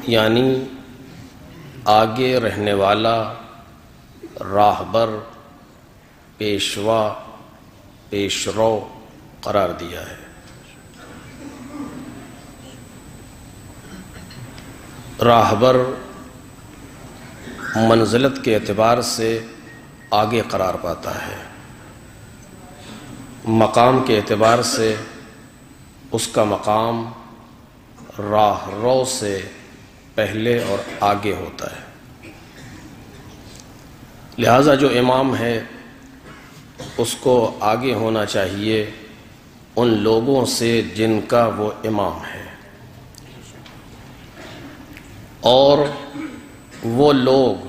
یعنی آگے رہنے والا، راہبر، پیشوا، پیشرو قرار دیا ہے۔ راہبر منزلت کے اعتبار سے آگے قرار پاتا ہے، مقام کے اعتبار سے اس کا مقام راہ رو سے پہلے اور آگے ہوتا ہے۔ لہذا جو امام ہے اس کو آگے ہونا چاہیے ان لوگوں سے جن کا وہ امام ہے، اور وہ لوگ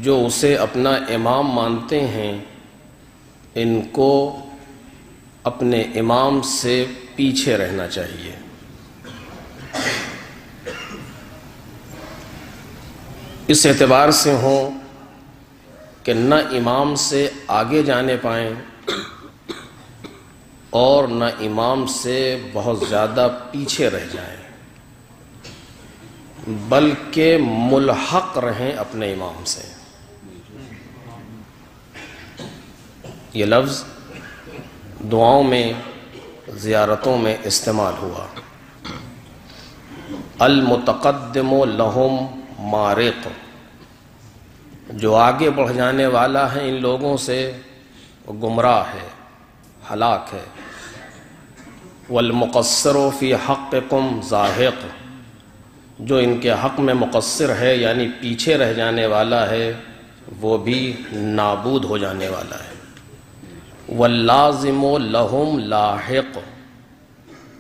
جو اسے اپنا امام مانتے ہیں ان کو اپنے امام سے پیچھے رہنا چاہیے۔ اس اعتبار سے ہوں کہ نہ امام سے آگے جانے پائیں اور نہ امام سے بہت زیادہ پیچھے رہ جائیں، بلکہ ملحق رہیں اپنے امام سے۔ یہ لفظ دعاؤں میں، زیارتوں میں استعمال ہوا۔ المتقدم لہم مارق، جو آگے بڑھ جانے والا ہے ان لوگوں سے وہ گمراہ ہے، ہلاک ہے۔ والمقصر فی حقکم زاہق، جو ان کے حق میں مقصر ہے یعنی پیچھے رہ جانے والا ہے وہ بھی نابود ہو جانے والا ہے۔ واللازم لہم لاحق،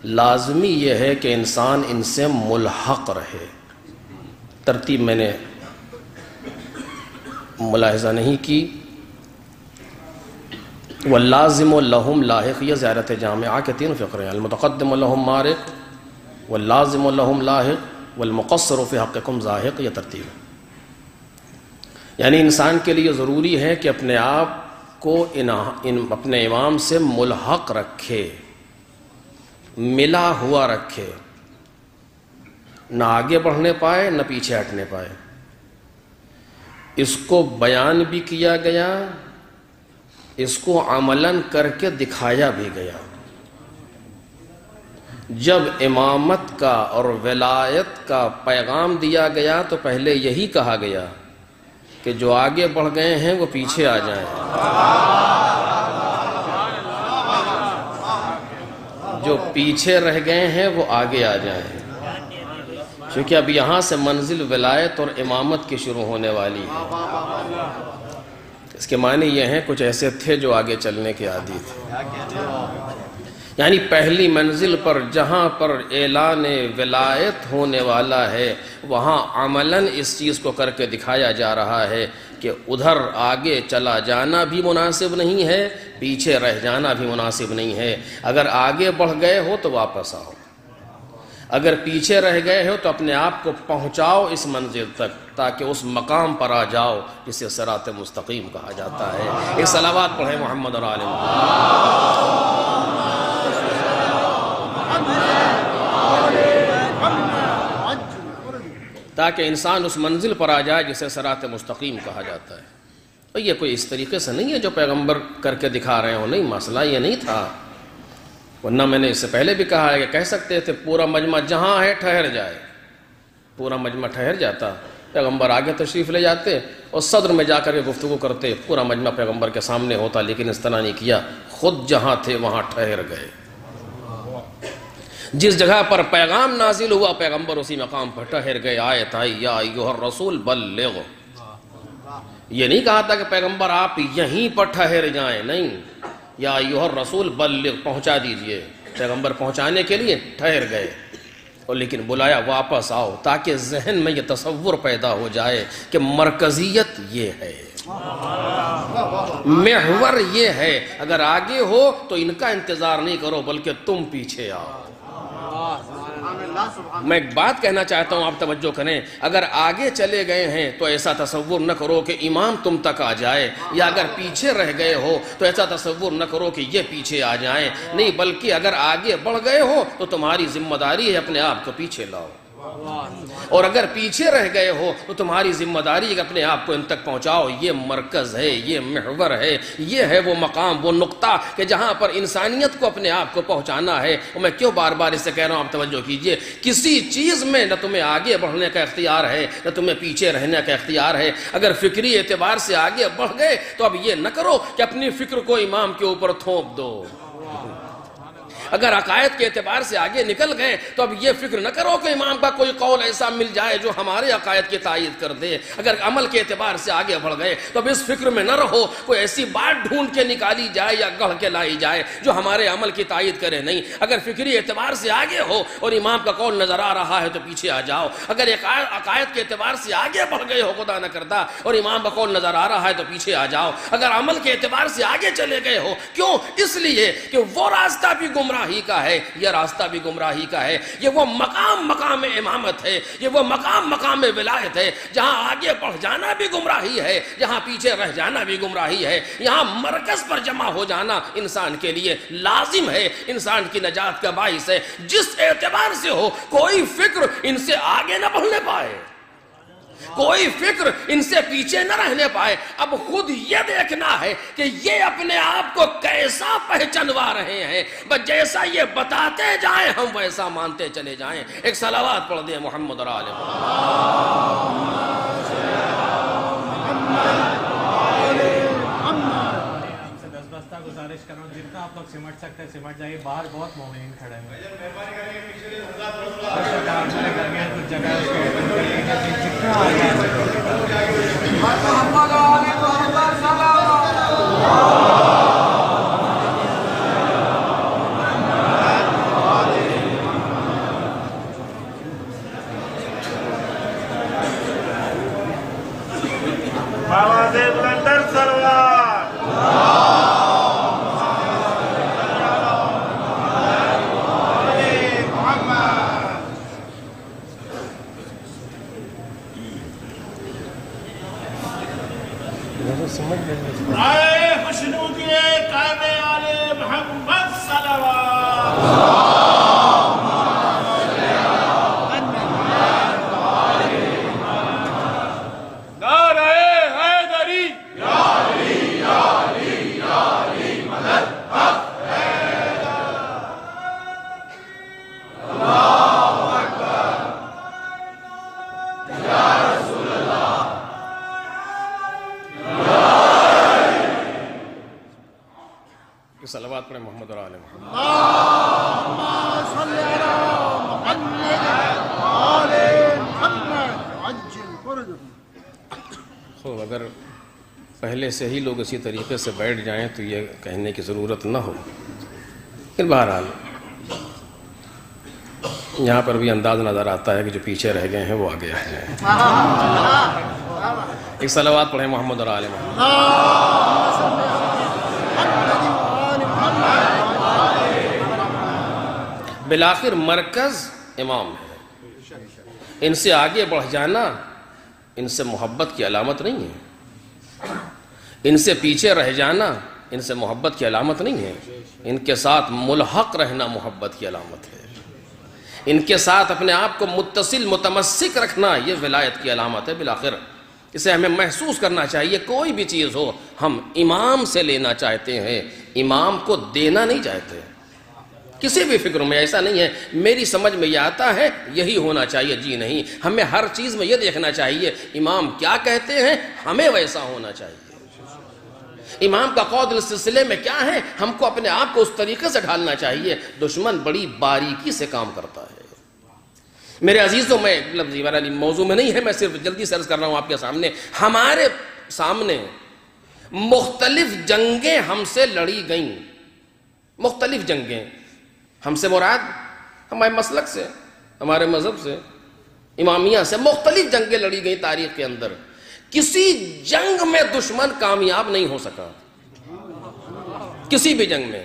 لازمی یہ ہے کہ انسان ان سے ملحق رہے۔ ترتیب میں نے ملاحظہ نہیں کی۔ واللازم لہم لاحق یہ زیارت جامعہ کے تین فقرے ہیں، المتقدم لہم مارق، واللازم لہم لاحق، والمقصر فی حقکم زاہق، یہ ترتیب ہے۔ یعنی انسان کے لیے ضروری ہے کہ اپنے آپ کو اپنے امام سے ملحق رکھے، ملا ہوا رکھے، نہ آگے بڑھنے پائے نہ پیچھے ہٹنے پائے۔ اس کو بیان بھی کیا گیا، اس کو عملاً کر کے دکھایا بھی گیا۔ جب امامت کا اور ولایت کا پیغام دیا گیا تو پہلے یہی کہا گیا کہ جو آگے بڑھ گئے ہیں وہ پیچھے آ جائیں، جو پیچھے رہ گئے ہیں وہ آگے آ جائیں، کیونکہ اب یہاں سے منزل ولایت اور امامت کی شروع ہونے والی ہے۔ اس کے معنی یہ ہیں کچھ ایسے تھے جو آگے چلنے کے عادی تھے، یعنی پہلی منزل پر جہاں پر اعلان ولایت ہونے والا ہے وہاں عملاً اس چیز کو کر کے دکھایا جا رہا ہے کہ ادھر آگے چلا جانا بھی مناسب نہیں ہے، پیچھے رہ جانا بھی مناسب نہیں ہے۔ اگر آگے بڑھ گئے ہو تو واپس آؤ، اگر پیچھے رہ گئے ہو تو اپنے آپ کو پہنچاؤ اس منزل تک تاکہ اس مقام پر آ جاؤ جسے صراط مستقیم کہا جاتا ہے۔ ایک صلوات پڑھیں محمد اور آل محمد، تاکہ انسان اس منزل پر آ جائے جسے صراط مستقیم کہا جاتا ہے۔ اور یہ کوئی اس طریقے سے نہیں ہے جو پیغمبر کر کے دکھا رہے ہوں، نہیں، مسئلہ یہ نہیں تھا۔ ورنہ میں نے اس سے پہلے بھی کہا ہے کہ کہہ سکتے تھے پورا مجمع جہاں ہے ٹھہر جائے، پورا مجمع ٹھہر جاتا، پیغمبر آگے تشریف لے جاتے اور صدر میں جا کر کے گفتگو کرتے، پورا مجمع پیغمبر کے سامنے ہوتا، لیکن اس طرح نہیں کیا، خود جہاں تھے وہاں ٹھہر گئے۔ جس جگہ پر پیغام نازل ہوا پیغمبر اسی مقام پر ٹھہر گئے۔ آیت آئی یا ایھا الرسول بلغ، یہ نہیں کہا تھا کہ پیغمبر آپ یہیں پر ٹھہر جائیں، نہیں، یا ایھا الرسول بلغ، پہنچا دیجئے، پیغمبر پہنچانے کے لیے ٹھہر گئے، اور لیکن بلایا واپس آؤ، تاکہ ذہن میں یہ تصور پیدا ہو جائے کہ مرکزیت یہ ہے، محور یہ ہے، اگر آگے ہو تو ان کا انتظار نہیں کرو بلکہ تم پیچھے آؤ۔ میں ایک بات کہنا چاہتا ہوں، آپ توجہ کریں، اگر آگے چلے گئے ہیں تو ایسا تصور نہ کرو کہ امام تم تک آ جائے، یا اگر پیچھے رہ گئے ہو تو ایسا تصور نہ کرو کہ یہ پیچھے آ جائیں، نہیں، بلکہ اگر آگے بڑھ گئے ہو تو تمہاری ذمہ داری ہے اپنے آپ کو پیچھے لاؤ۔ اور اگر پیچھے رہ گئے ہو تو تمہاری ذمہ داری ہے کہ اپنے آپ کو ان تک پہنچاؤ. یہ مرکز ہے, یہ محور ہے, یہ ہے وہ مقام, وہ نقطہ کہ جہاں پر انسانیت کو اپنے آپ کو پہنچانا ہے. اور میں کیوں بار بار اس سے کہہ رہا ہوں, آپ توجہ کیجئے, کسی چیز میں نہ تمہیں آگے بڑھنے کا اختیار ہے نہ تمہیں پیچھے رہنے کا اختیار ہے. اگر فکری اعتبار سے آگے بڑھ گئے تو اب یہ نہ کرو کہ اپنی فکر کو امام کے اوپر تھوپ دو. اگر عقائد کے اعتبار سے آگے نکل گئے تو اب یہ فکر نہ کرو کہ امام کا کوئی قول ایسا مل جائے جو ہمارے عقائد کی تائید کر دے. اگر عمل کے اعتبار سے آگے بڑھ گئے تو اب اس فکر میں نہ رہو کوئی ایسی بات ڈھونڈ کے نکالی جائے یا گڑھ کے لائی جائے جو ہمارے عمل کی تائید کرے. نہیں, اگر فکری اعتبار سے آگے ہو اور امام کا قول نظر آ رہا ہے تو پیچھے آ جاؤ. اگر عقائد کے اعتبار سے آگے بڑھ گئے ہو خدا نہ کرتا اور امام کا قول نظر آ رہا ہے تو پیچھے آ جاؤ. اگر عمل کے اعتبار سے آگے چلے گئے ہو, کیوں؟ اس لیے کہ وہ راستہ بھی گمراہی کا ہے, یہ راستہ بھی گمراہی کا ہے. یہ وہ مقام امامت ہے, یہ وہ مقام ولایت ہے جہاں آگے بڑھ جانا بھی گمراہی ہے, جہاں پیچھے رہ جانا بھی گمراہی ہے. یہاں مرکز پر جمع ہو جانا انسان کے لیے لازم ہے, انسان کی نجات کا باعث ہے. جس اعتبار سے ہو کوئی فکر ان سے آگے نہ بڑھنے پائے, کوئی فکر ان سے پیچھے نہ رہنے پائے. اب خود یہ دیکھنا ہے کہ یہ اپنے آپ کو کیسا پہچانوا رہے ہیں, بس جیسا یہ بتاتے جائیں ہم ویسا مانتے چلے جائیں. ایک صلوات پڑھ دیں محمد اور آل گزارش کر رہا ہوں, جتنا آپ لوگ سمٹ سکتے ہیں سمٹ جائیے. باہر بہت مومنین کھڑے ہیں, کچھ جگہ صلوات پڑھیں محمد اور آل محمد. خوب, اگر پہلے سے ہی لوگ اسی طریقے سے بیٹھ جائیں تو یہ کہنے کی ضرورت نہ ہو. لیکن بہرحال یہاں پر بھی انداز نظر آتا ہے کہ جو پیچھے رہ گئے ہیں وہ آگے آ جائیں. ایک صلوات پڑھیں محمد اور آل محمد. بالآخر مرکز امام ہے, ان سے آگے بڑھ جانا ان سے محبت کی علامت نہیں ہے, ان سے پیچھے رہ جانا ان سے محبت کی علامت نہیں ہے, ان کے ساتھ ملحق رہنا محبت کی علامت ہے, ان کے ساتھ اپنے آپ کو متصل متمسک رکھنا یہ ولایت کی علامت ہے. بالآخر اسے ہمیں محسوس کرنا چاہیے, کوئی بھی چیز ہو ہم امام سے لینا چاہتے ہیں, امام کو دینا نہیں چاہتے. کسی بھی فکر میں ایسا نہیں ہے میری سمجھ میں یہ آتا ہے یہی ہونا چاہیے, جی نہیں, ہمیں ہر چیز میں یہ دیکھنا چاہیے امام کیا کہتے ہیں ہمیں ویسا ہونا چاہیے. امام کا قول اس سلسلے میں کیا ہے ہم کو اپنے آپ کو اس طریقے سے ڈھالنا چاہیے. دشمن بڑی باریکی سے کام کرتا ہے. میرے عزیزوں, میں لفظی والی موضوع میں نہیں ہے, میں صرف جلدی سے عرض کر رہا ہوں آپ کے سامنے. ہمارے سامنے مختلف جنگیں ہم سے لڑی گئیں, مختلف جنگیں. ہم سے مراد ہمارے مسلک سے, ہمارے مذہب سے, امامیہ سے مختلف جنگیں لڑی گئیں تاریخ کے اندر. کسی جنگ میں دشمن کامیاب نہیں ہو سکا, کسی بھی جنگ میں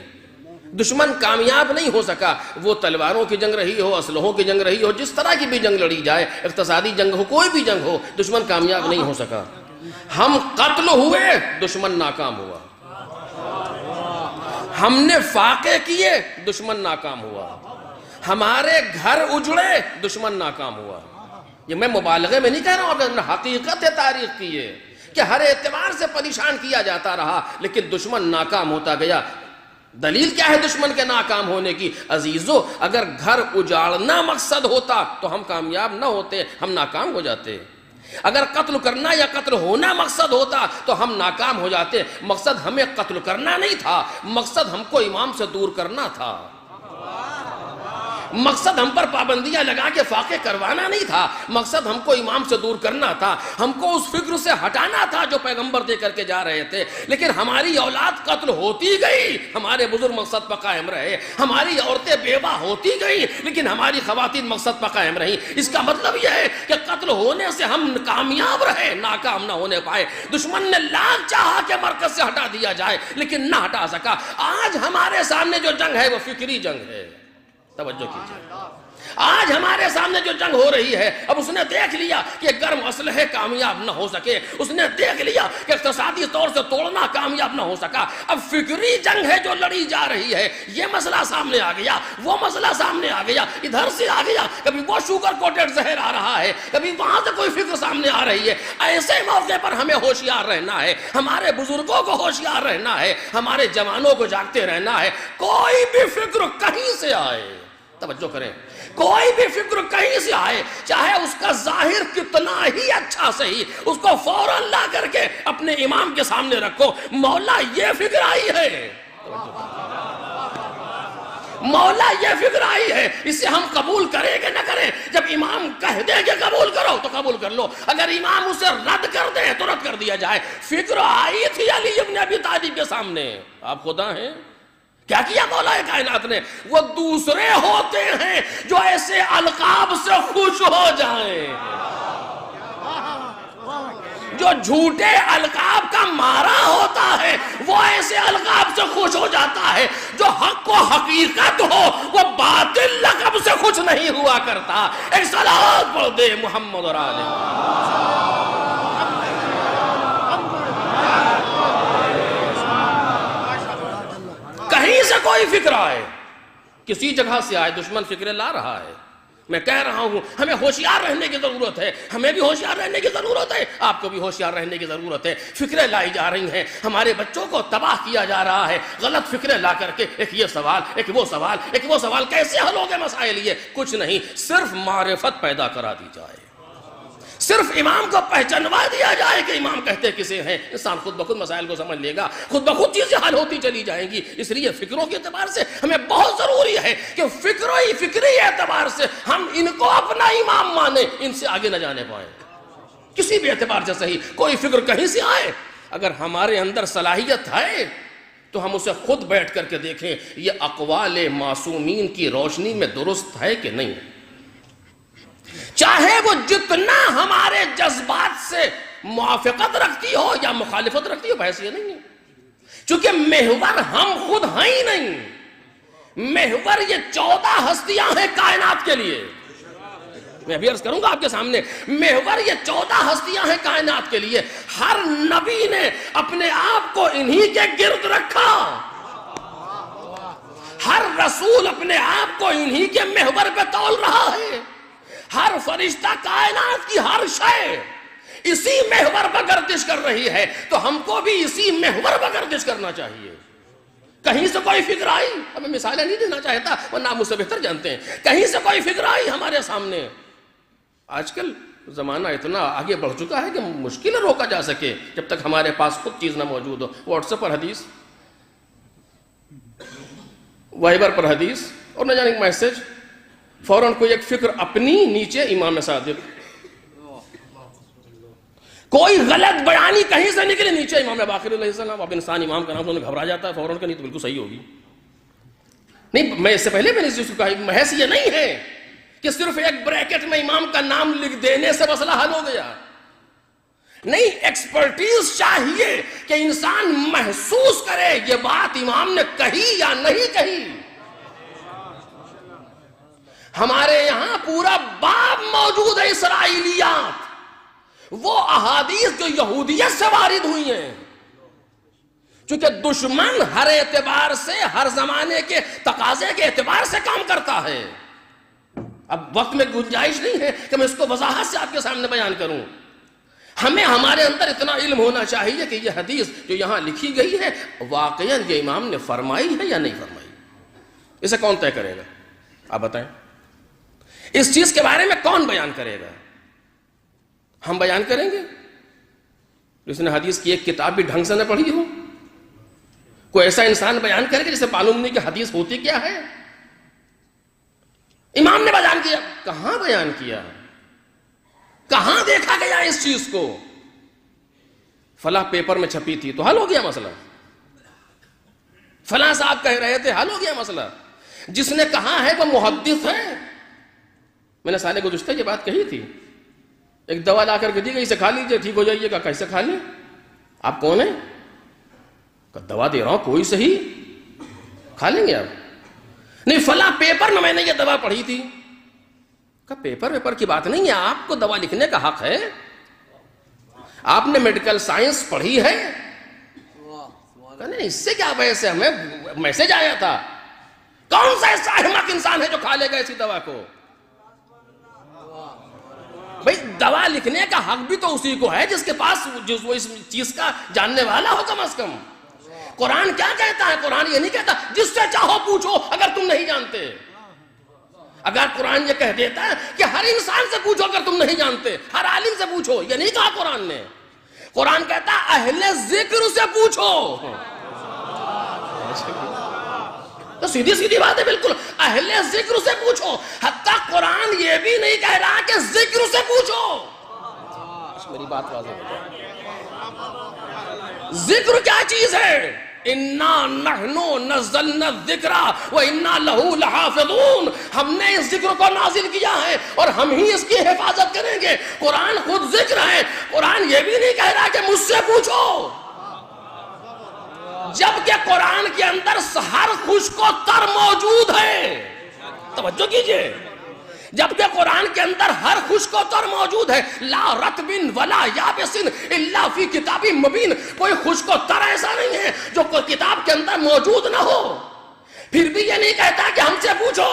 دشمن کامیاب نہیں ہو سکا. وہ تلواروں کی جنگ رہی ہو, اسلحوں کی جنگ رہی ہو, جس طرح کی بھی جنگ لڑی جائے, اقتصادی جنگ ہو, کوئی بھی جنگ ہو, دشمن کامیاب نہیں ہو سکا. ہم قتل ہوئے, دشمن ناکام ہوا. ہم نے فاقے کیے, دشمن ناکام ہوا. ہمارے گھر اجڑے، دشمن ناکام ہوا. یہ میں مبالغے میں نہیں کہہ رہا ہوں، اگر حقیقت ہے تاریخ کی ہے کہ ہر اعتبار سے پریشان کیا جاتا رہا لیکن دشمن ناکام ہوتا گیا. دلیل کیا ہے دشمن کے ناکام ہونے کی؟ عزیزو، اگر گھر اجاڑنا مقصد ہوتا تو ہم کامیاب نہ ہوتے، ہم ناکام ہو جاتے. اگر قتل کرنا یا قتل ہونا مقصد ہوتا تو ہم ناکام ہو جاتے. مقصد ہمیں قتل کرنا نہیں تھا، مقصد ہم کو امام سے دور کرنا تھا. مقصد ہم پر پابندیاں لگا کے فاقے کروانا نہیں تھا، مقصد ہم کو امام سے دور کرنا تھا. ہم کو اس فکر سے ہٹانا تھا جو پیغمبر دے کر کے جا رہے تھے. لیکن ہماری اولاد قتل ہوتی گئی، ہمارے بزرگ مقصد پر قائم رہے. ہماری عورتیں بیوہ ہوتی گئی لیکن ہماری خواتین مقصد پر قائم رہیں. اس کا مطلب یہ ہے کہ قتل ہونے سے ہم کامیاب رہے، ناکام نہ ہونے پائے. دشمن نے لاکھ چاہا کہ مرکز سے ہٹا دیا جائے لیکن نہ ہٹا سکا. آج ہمارے سامنے جو جنگ ہے وہ فکری جنگ ہے. توجہ کیجئے، آج ہمارے سامنے جو جنگ ہو رہی ہے، اب اس نے دیکھ لیا کہ گرم اسلحے کامیاب نہ ہو سکے، اس نے دیکھ لیا کہ اقتصادی طور سے توڑنا کامیاب نہ ہو سکا. اب فکری جنگ ہے جو لڑی جا رہی ہے. یہ مسئلہ سامنے آ گیا، وہ مسئلہ سامنے آ گیا، ادھر سے آ گیا، کبھی وہ شوگر کوٹڈ زہر آ رہا ہے، کبھی وہاں سے کوئی فکر سامنے آ رہی ہے. ایسے موقع پر ہمیں ہوشیار رہنا ہے، ہمارے بزرگوں کو ہوشیار رہنا ہے، ہمارے جوانوں کو جاگتے رہنا ہے. کوئی بھی فکر کہیں سے آئے، توجہ کریں، کوئی بھی فکر کہیں سے آئے، چاہے اس کا ظاہر کتنا ہی اچھا صحیح، اس کو فوراً لا کر کے اپنے امام کے سامنے رکھو. مولا یہ فکر آئی ہے، مولا یہ فکر آئی ہے، اسے ہم قبول کریں کہ نہ کریں. جب امام کہہ دے کہ قبول کرو تو قبول کر لو، اگر امام اسے رد کر دے تو رد کر دیا جائے. فکر آئی تھی علی ابن ابی طالب کے سامنے. آپ خدا ہیں؟ کیا کیا مولا کائنات نے؟ وہ دوسرے ہوتے ہیں جو ایسے القاب سے خوش ہو جائیں، جو جھوٹے القاب کا مارا ہوتا ہے وہ ایسے القاب سے خوش ہو جاتا ہے. جو حق و حقیقت ہو وہ باطل لقب سے خوش نہیں ہوا کرتا. ایک صلوات پڑھ دے محمد اور آلہ. کہیں سے کوئی فکر آئے، کسی جگہ سے آئے، دشمن فکریں لا رہا ہے. میں کہہ رہا ہوں ہمیں ہوشیار رہنے کی ضرورت ہے، ہمیں بھی ہوشیار رہنے کی ضرورت ہے، آپ کو بھی ہوشیار رہنے کی ضرورت ہے. فکریں لائی جا رہی ہیں، ہمارے بچوں کو تباہ کیا جا رہا ہے. غلط فکریں لا کر کے ایک یہ سوال، ایک وہ سوال، ایک وہ سوال. کیسے حل ہوگے مسائل؟ یہ کچھ نہیں، صرف معرفت پیدا کرا دی جائے، صرف امام کو پہچانوا دیا جائے کہ امام کہتے کسے ہیں. انسان خود بخود مسائل کو سمجھ لے گا، خود بخود چیزیں حل ہوتی چلی جائیں گی. اس لیے فکروں کے اعتبار سے ہمیں بہت ضروری ہے کہ فکری اعتبار سے ہم ان کو اپنا امام مانیں، ان سے آگے نہ جانے پائیں. کسی بھی اعتبار سے صحیح، کوئی فکر کہیں سے آئے، اگر ہمارے اندر صلاحیت ہے تو ہم اسے خود بیٹھ کر کے دیکھیں یہ اقوال معصومین کی روشنی میں درست ہے کہ نہیں. چاہے وہ جتنا ہمارے جذبات سے موافقت رکھتی ہو یا مخالفت رکھتی ہو، بحث یہ نہیں ہے. چونکہ محور ہم خود ہیں ہی نہیں، محور یہ 14 ہستیاں ہیں کائنات کے لیے. میں ابھی عرض کروں گا آپ کے سامنے، محور یہ 14 ہستیاں ہیں کائنات کے لیے. ہر نبی نے اپنے آپ کو انہی کے گرد رکھا، ہر رسول اپنے آپ کو انہی کے محور پہ تول رہا ہے. ہر فرشتہ، کائنات کی ہر شے اسی محور پر گردش کر رہی ہے، تو ہم کو بھی اسی محور پر گردش کرنا چاہیے. کہیں سے کوئی فکر آئی، اب میں مثالیں نہیں دینا چاہتا ورنہ مجھ سے بہتر جانتے ہیں، کہیں سے کوئی فکر آئی ہمارے سامنے. آج کل زمانہ اتنا آگے بڑھ چکا ہے کہ مشکل ہے روکا جا سکے جب تک ہمارے پاس خود چیز نہ موجود ہو. واٹس ایپ پر حدیث، وائبر پر حدیث، اور نہ جانے میسج، فوراً کوئی ایک فکر اپنی، نیچے امام صادق. کوئی غلط بیانی کہیں سے نکلی، نیچے امام باقر علیہ السلام. اب انسان امام کا نام تو گھبرا جاتا ہے فوراً، کہ نہیں تو بالکل صحیح ہوگی. نہیں، میں اس سے پہلے میں نے اس چیز کو کہا، محض یہ نہیں ہے کہ صرف ایک بریکٹ میں امام کا نام لکھ دینے سے مسئلہ حل ہو گیا. نہیں، ایکسپرٹیز چاہیے کہ انسان محسوس کرے یہ بات امام نے کہی یا نہیں کہی. ہمارے یہاں پورا باب موجود ہے اسرائیلیات، وہ احادیث جو یہودیت سے وارد ہوئی ہیں. چونکہ دشمن ہر اعتبار سے، ہر زمانے کے تقاضے کے اعتبار سے کام کرتا ہے. اب وقت میں گنجائش نہیں ہے کہ میں اس کو وضاحت سے آپ کے سامنے بیان کروں. ہمیں ہمارے اندر اتنا علم ہونا چاہیے کہ یہ حدیث جو یہاں لکھی گئی ہے واقعاً یہ امام نے فرمائی ہے یا نہیں فرمائی. اسے کون طے کرے گا؟ آپ بتائیں. اس چیز کے بارے میں کون بیان کرے گا؟ ہم بیان کریں گے؟ جس نے حدیث کی ایک کتاب بھی ڈھنگ سے نہ پڑھی ہو. کوئی ایسا انسان بیان کرے گا جسے معلوم نہیں کہ حدیث ہوتی کیا ہے. امام نے بیان کیا. کہاں بیان کیا؟ کہاں دیکھا گیا اس چیز کو؟ فلاں پیپر میں چھپی تھی تو حل ہو گیا مسئلہ. فلاں صاحب کہہ رہے تھے، حل ہو گیا مسئلہ. جس نے کہا ہے وہ محدث ہے. میں نے سال گزشتہ یہ بات کہی تھی. ایک دوا لا کر کے دی گئی، اسے کھا لیجئے ٹھیک ہو جائیے گا. کیسے کھا لیں؟ آپ کون ہیں؟ دوا دے رہا ہوں کوئی صحیح، کھا لیں گے آپ؟ نہیں، فلاں پیپر میں نے یہ دوا پڑھی تھی. کہ پیپر کی بات نہیں ہے، آپ کو دوا لکھنے کا حق ہے. آپ نے میڈیکل سائنس پڑھی ہے. نہیں، اس سے کیا ویسے ہمیں میسج آیا تھا. کون سا ایسا احمق انسان ہے جو کھا لے گا اسی دوا کو؟ بھئی دوا لکھنے کا حق بھی تو اسی کو ہے جس کے پاس وہ اس چیز کا جاننے والا ہو کم از کم. قرآن کیا کہتا ہے؟ قرآن یہ نہیں کہتا جس سے چاہو پوچھو اگر تم نہیں جانتے. اگر قرآن یہ کہہ دیتا ہے کہ ہر انسان سے پوچھو اگر تم نہیں جانتے، ہر عالم سے پوچھو، یہ نہیں کہا قرآن نے. قرآن کہتا ہے اہل ذکر سے پوچھو. تو سیدھی بات ہے بالکل. اہل ذکر سے پوچھو. حتیٰ قرآن یہ بھی نہیں کہہ رہا کہ ذکر سے پوچھو. میری بات واضح ہو جائے. ذکر کیا چیز ہے؟ اِنَّا نَحْنُ نَزَّلْنَا الذِّكْرَ وَإِنَّا لَهُ لَحَافِظُونَ. ہم نے اس ذکر کو نازل کیا ہے اور ہم ہی اس کی حفاظت کریں گے. قرآن خود ذکر ہے. قرآن یہ بھی نہیں کہہ رہا کہ مجھ سے پوچھو. جبکہ قرآن کے اندر ہر خشک و تر موجود ہے. توجہ کیجئے. جبکہ قرآن کے اندر ہر خشک و تر موجود ہے. لا رطب ولا یابس الا فی کتاب مبین. کوئی خشک و تر ایسا نہیں ہے جو کوئی کتاب کے اندر موجود نہ ہو. پھر بھی یہ نہیں کہتا کہ ہم سے پوچھو،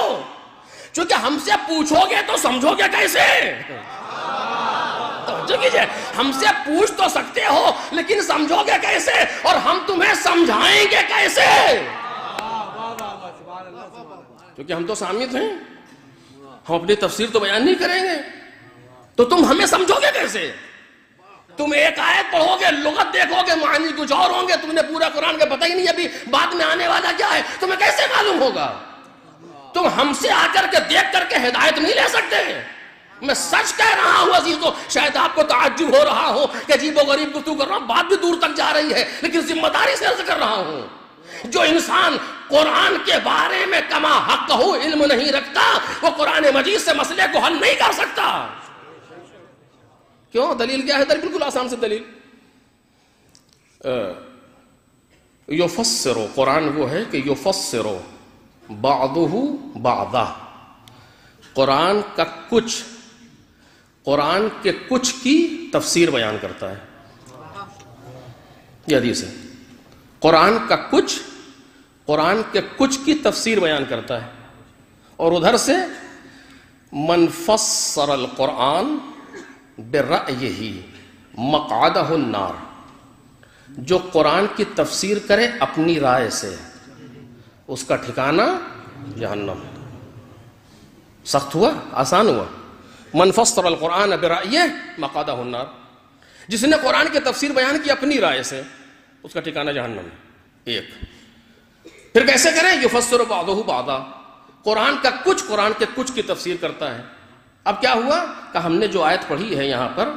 چونکہ ہم سے پوچھو گے تو سمجھو گے کیسے. توجہ کیجئے. ہم سے پوچھ تو سکتے ہو لیکن سمجھو گے کیسے، اور ہم تمہیں سمجھائیں گے کیسے؟ کیونکہ ہم تو سامعین ہیں، ہم اپنی تفسیر تو بیان نہیں کریں گے. تو تم ہمیں سمجھو گے کیسے؟ تم ایک آیت پڑھو گے، لغت دیکھو گے، معنی کچھ اور ہوں گے. تم نے پورا قرآن کا پتہ ہی نہیں ابھی بعد میں آنے والا کیا ہے، تمہیں کیسے معلوم ہوگا؟ تم ہم سے آ کر کے دیکھ کر کے ہدایت نہیں لے سکتے. میں سچ کہہ رہا ہوں عزیزو. شاید آپ کو تعجب ہو رہا ہو کہ عجیب و غریب گفتگو کر رہا ہوں، بات بھی دور تک جا رہی ہے، لیکن ذمہ داری سے عرض کر رہا ہوں. جو انسان قرآن کے بارے میں کما حق ہو علم نہیں رکھتا، وہ قرآن مجید سے مسئلے کو حل نہیں کر سکتا. کیوں؟ دلیل کیا ہے؟ دلیل بالکل آسان سے دلیل. یفسر، قرآن وہ ہے کہ یفسر بعضہ بعضا. قرآن کا کچھ، قرآن کے کچھ کی تفسیر بیان کرتا ہے. یہ حدیث ہے. قرآن کا کچھ، قرآن کے کچھ کی تفسیر بیان کرتا ہے. اور ادھر سے من فسر القرآن برأیہ مقعدہ النار. جو قرآن کی تفسیر کرے اپنی رائے سے، اس کا ٹھکانہ جہنم. سخت ہوا؟ آسان ہوا؟ من فسر القرآن برأیہ مقعدہ النار. جس نے قرآن کی تفسیر بیان کی اپنی رائے سے، اس کا ٹھکانہ جہنم. ایک. پھر کیسے کریں؟ یفسر بعضہ بعضا. قرآن کا کچھ، قرآن کے کچھ کی تفسیر کرتا ہے. اب کیا ہوا کہ ہم نے جو آیت پڑھی ہے یہاں پر،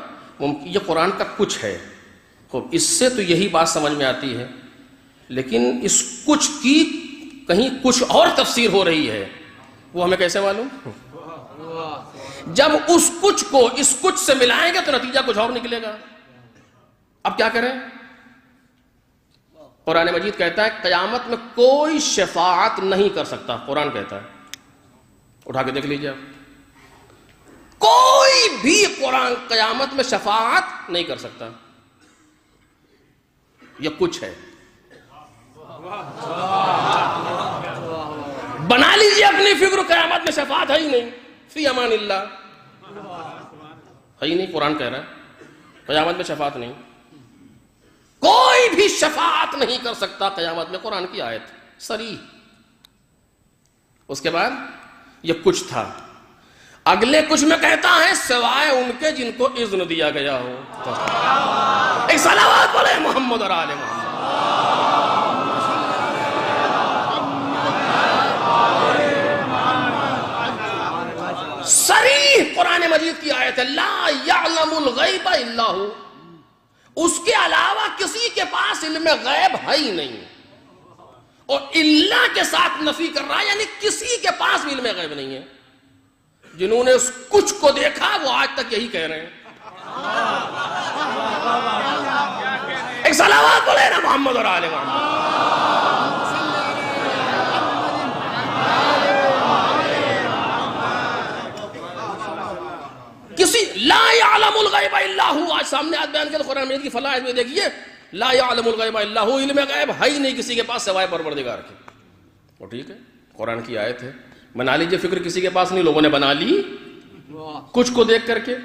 یہ قرآن کا کچھ ہے. اس سے تو یہی بات سمجھ میں آتی ہے، لیکن اس کچھ کی کہیں کچھ اور تفسیر ہو رہی ہے. وہ ہمیں کیسے معلوم؟ جب اس کچھ کو اس کچھ سے ملائیں گے تو نتیجہ کچھ اور نکلے گا. اب کیا کریں؟ قرآن مجید کہتا ہے قیامت میں کوئی شفاعت نہیں کر سکتا. قرآن کہتا ہے، اٹھا کے دیکھ لیجیے آپ، کوئی بھی قرآن قیامت میں شفاعت نہیں کر سکتا. یہ کچھ ہے. بنا لیجیے اپنی فکر، قیامت میں شفاعت ہے ہی نہیں. فی امان اللہ ہے ہی نہیں. قرآن کہہ رہا ہے قیامت میں شفاعت نہیں, کوئی بھی شفاعت نہیں کر سکتا قیامت میں. قرآن کی آیت صریح. اس کے بعد یہ کچھ تھا, اگلے کچھ میں کہتا ہے سوائے ان کے جن کو اذن دیا گیا ہو. ایک صلوات بولے محمد اور آل محمد. صریح قرآن مجید کی آیت ہے لا یعلم الغیب الا ہو, اس کے علاوہ کسی کے پاس علم غیب ہے ہی نہیں. اور اللہ کے ساتھ نفی کر رہا ہے, یعنی کسی کے پاس بھی علم غیب نہیں ہے. جنہوں نے اس کچھ کو دیکھا وہ آج تک یہی کہہ رہے ہیں. ایک صلوات بولے نا محمد اور آل محمد. کسی لا یعلم الغیب الا ہو, آج سامنے آج بیان کیا قرآن مجید کی فلاح میں دیکھیے لا یعلم الغیب الا ہو, علم غیب ہے ہی نہیں کسی کے پاس سوائے پروردگار کے. وہ ٹھیک ہے قرآن کی آیت ہے, بنا لیجئے فکر کسی کے پاس نہیں, لوگوں نے بنا لی کچھ کو دیکھ کر کے.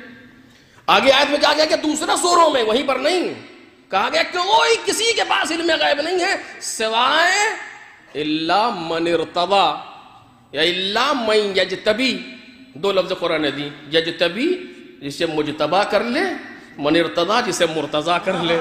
آگے آیت میں کہا گیا کہ دوسرے سوروں میں وہیں پر نہیں کہا گیا کہ کوئی کسی کے پاس علم غیب نہیں ہے سوائے الا من ارتضی یا الا من یجتبی. دو لفظ قرآن نے دی, یجتبی جسے مجتبا کر لے, من ارتضی جسے مرتضی کر لے.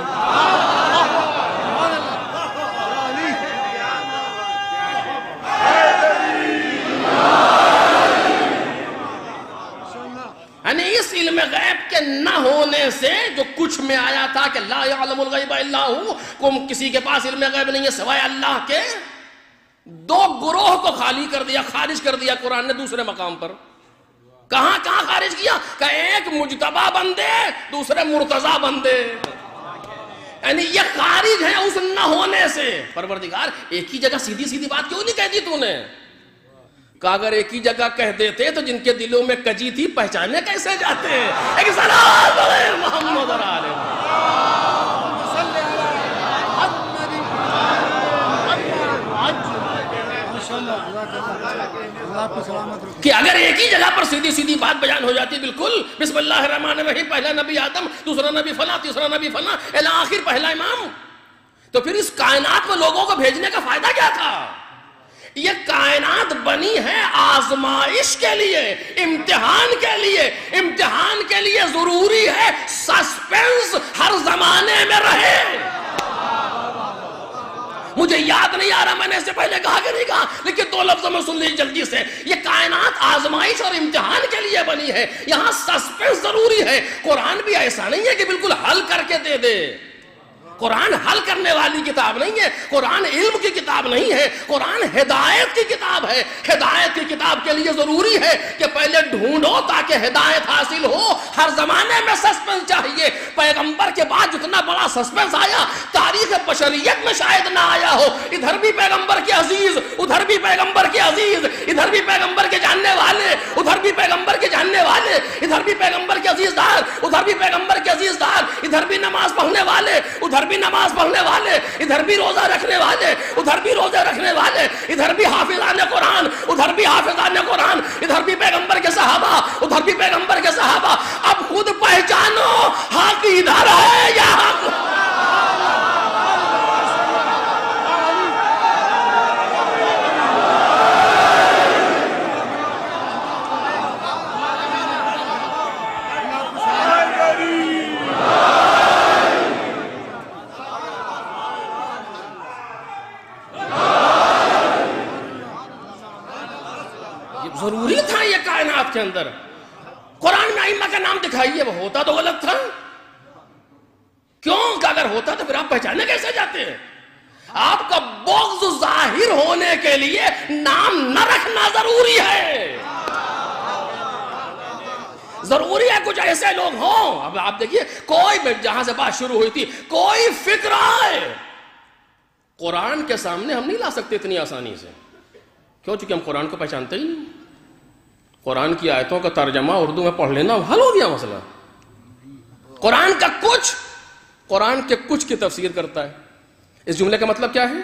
یعنی اس علم غیب کے نہ ہونے سے جو کچھ میں آیا تھا کہ لا یعلم الغیب الا ہو, کسی کے پاس علم غیب نہیں ہے سوائے اللہ کے, دو گروہ کو خالی کر دیا, خارج کر دیا قرآن نے دوسرے مقام پر. کہاں کہاں خارج کیا کہ ایک مجتبی بندے دوسرے مرتضی بندے, یعنی یہ خارج ہے اس نہ ہونے سے. پروردگار ایک ہی جگہ سیدھی سیدھی بات کیوں نہیں کہہ دی تو نے؟ کہ اگر ایک ہی جگہ کہہ دیتے تو جن کے دلوں میں کجی تھی پہچانے کیسے جاتے. ایک صلوات علی محمد اور آل کہ اگر ایک ہی جگہ پر سیدھی سیدھی بات بیان ہو جاتی بالکل بسم اللہ الرحمن الرحیم, پہلا نبی آدم, دوسرا نبی فلاں, تیسرا نبی فلاں, الی آخر پہلا امام, تو پھر اس کائنات میں لوگوں کو بھیجنے کا فائدہ کیا تھا؟ یہ کائنات بنی ہے آزمائش کے لیے, امتحان کے لیے. امتحان کے لیے ضروری ہے سسپینس ہر زمانے میں رہے. مجھے یاد نہیں آ رہا میں نے اس سے پہلے کہا کہ نہیں کہا, لیکن دو لفظوں میں سن لیجیے جلدی سے. یہ کائنات آزمائش اور امتحان کے لیے بنی ہے, یہاں سسپینس ضروری ہے. قرآن بھی ایسا نہیں ہے کہ بالکل حل کر کے دے دے. قرآن حل کرنے والی کتاب نہیں ہے, قرآن علم کی کتاب نہیں ہے, قرآن ہدایت کی کتاب ہے. ہدایت کی کتاب کے لیے ضروری ہے کہ پہلے ڈھونڈو تاکہ ہدایت حاصل ہو. ہر زمانے میں سسپینس چاہیے. پیغمبر کے بعد جتنا بڑا سسپینس آیا تاریخ بشریت میں شاید نہ آیا ہو. ادھر بھی پیغمبر کے عزیز, ادھر بھی پیغمبر کے عزیز, ادھر بھی پیغمبر کے جاننے والے, ادھر بھی پیغمبر کے جاننے والے, ادھر بھی پیغمبر کے عزیز دار, ادھر بھی پیغمبر کے عزیز دار, ادھر بھی نماز پڑھنے والے, ادھر بھی نماز پڑھنے والے, ادھر بھی روزہ رکھنے والے, ادھر بھی روزے رکھنے والے, ادھر بھی حافظان قرآن, ادھر بھی حافظان قرآن, ادھر بھی پیغمبر کے صحابہ, ادھر بھی پیغمبر کے صحابہ. اب خود پہچانو حق ادھر ہے یا حق. ضروری تھا یہ کائنات کے اندر. قرآن میں ائمہ کا نام دکھائیے, وہ ہوتا تو غلط تھا. کیوں کہ اگر ہوتا تو پھر آپ پہچانے کیسے جاتے ہیں؟ آپ کا بغض ظاہر ہونے کے لیے نام نہ رکھنا ضروری ہے. ضروری ہے کچھ ایسے لوگ ہوں. اب آپ دیکھیے کوئی, جہاں سے بات شروع ہوئی تھی, کوئی فکر آئے قرآن کے سامنے ہم نہیں لا سکتے اتنی آسانی سے. کیوں؟ چونکہ ہم قرآن کو پہچانتے ہی نہیں. قرآن کی آیتوں کا ترجمہ اردو میں پڑھ لینا حل ہو گیا مسئلہ. قرآن کا کچھ, قرآن کے کچھ کی تفسیر کرتا ہے. اس جملے کا مطلب کیا ہے؟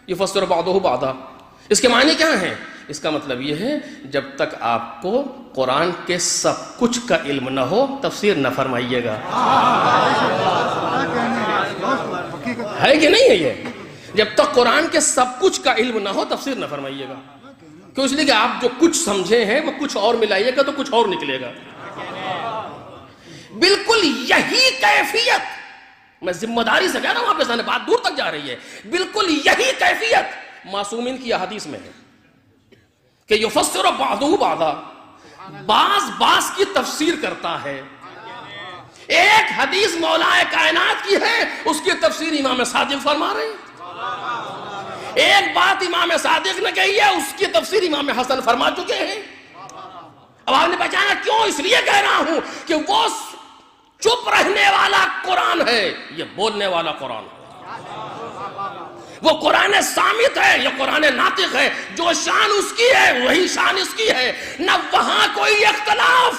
یفسر بعضہ بعضا. اس کے معنی کیا ہیں اس کا مطلب یہ ہے جب تک آپ کو قرآن کے سب کچھ کا علم نہ ہو تفسیر نہ فرمائیے گا. ہے کہ نہیں ہے یہ؟ جب تک قرآن کے سب کچھ کا علم نہ ہو تفسیر نہ فرمائیے گا. کیوں؟ اس لیے کہ آپ جو کچھ سمجھے ہیں وہ کچھ اور ملائیے گا تو کچھ اور نکلے گا. بالکل یہی کیفیت، میں ذمہ داری سے کہہ رہا ہوں، آپ کے سامنے بات دور تک جا رہی ہے، بالکل یہی کیفیت معصومین کی احادیث میں ہے کہ یفسر بعضہ بعضا، بعض کی تفسیر کرتا ہے. ایک حدیث مولا کائنات کی ہے، اس کی تفسیر امام صادق فرما رہے ہیں. ایک بات امام صادق نے کہی ہے، اس کی تفسیر امام حسن فرما چکے ہیں. اب آپ نے پہچانا کیوں؟ اس لیے کہہ رہا ہوں کہ وہ چپ رہنے والا قرآن ہے، یہ بولنے والا قرآن ہے. وہ قرآن صامت ہے، یہ قرآن ناطق ہے. جو شان اس کی ہے وہی شان اس کی ہے، نہ وہاں کوئی اختلاف.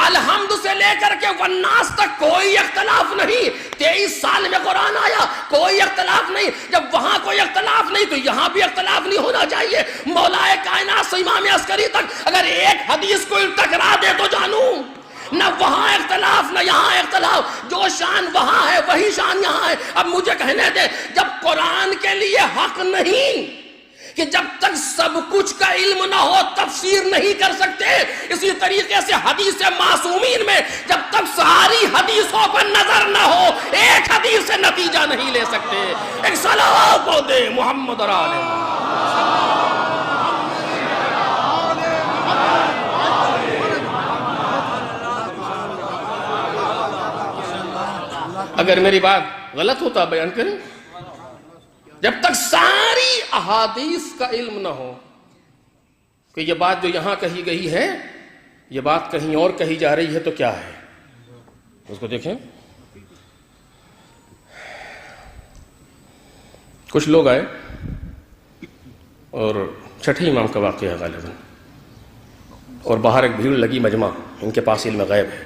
الحمد سے لے کر کے والناس تک کوئی اختلاف نہیں. 23 سال میں قرآن آیا، کوئی اختلاف نہیں. جب وہاں کوئی اختلاف نہیں تو یہاں بھی اختلاف نہیں ہونا چاہیے. مولا کائنات سے امام عسکری تک اگر ایک حدیث کو ٹکرا دے تو جانوں نہ وہاں اختلاف نہ یہاں اختلاف. جو شان وہاں ہے وہی شان یہاں ہے. اب مجھے کہنے دے، جب قرآن کے لیے حق نہیں کہ جب تک سب کچھ کا علم نہ ہو تفسیر نہیں کر سکتے، اسی طریقے سے حدیث معصومین میں جب تک ساری حدیثوں پر نظر نہ ہو ایک حدیث سے نتیجہ نہیں لے سکتے. ایک صلوات پڑھ دے محمد اور آل محمد. اگر میری بات غلط ہوتا بیان کریں. جب تک ساری احادیث کا علم نہ ہو کہ یہ بات جو یہاں کہی گئی ہے یہ بات کہیں اور کہی جا رہی ہے تو کیا ہے، اس کو دیکھیں. کچھ لوگ آئے اور چھٹے امام کا واقعہ ہے غالباً، اور باہر ایک بھیڑ لگی مجمع، ان کے پاس علم غیب ہے.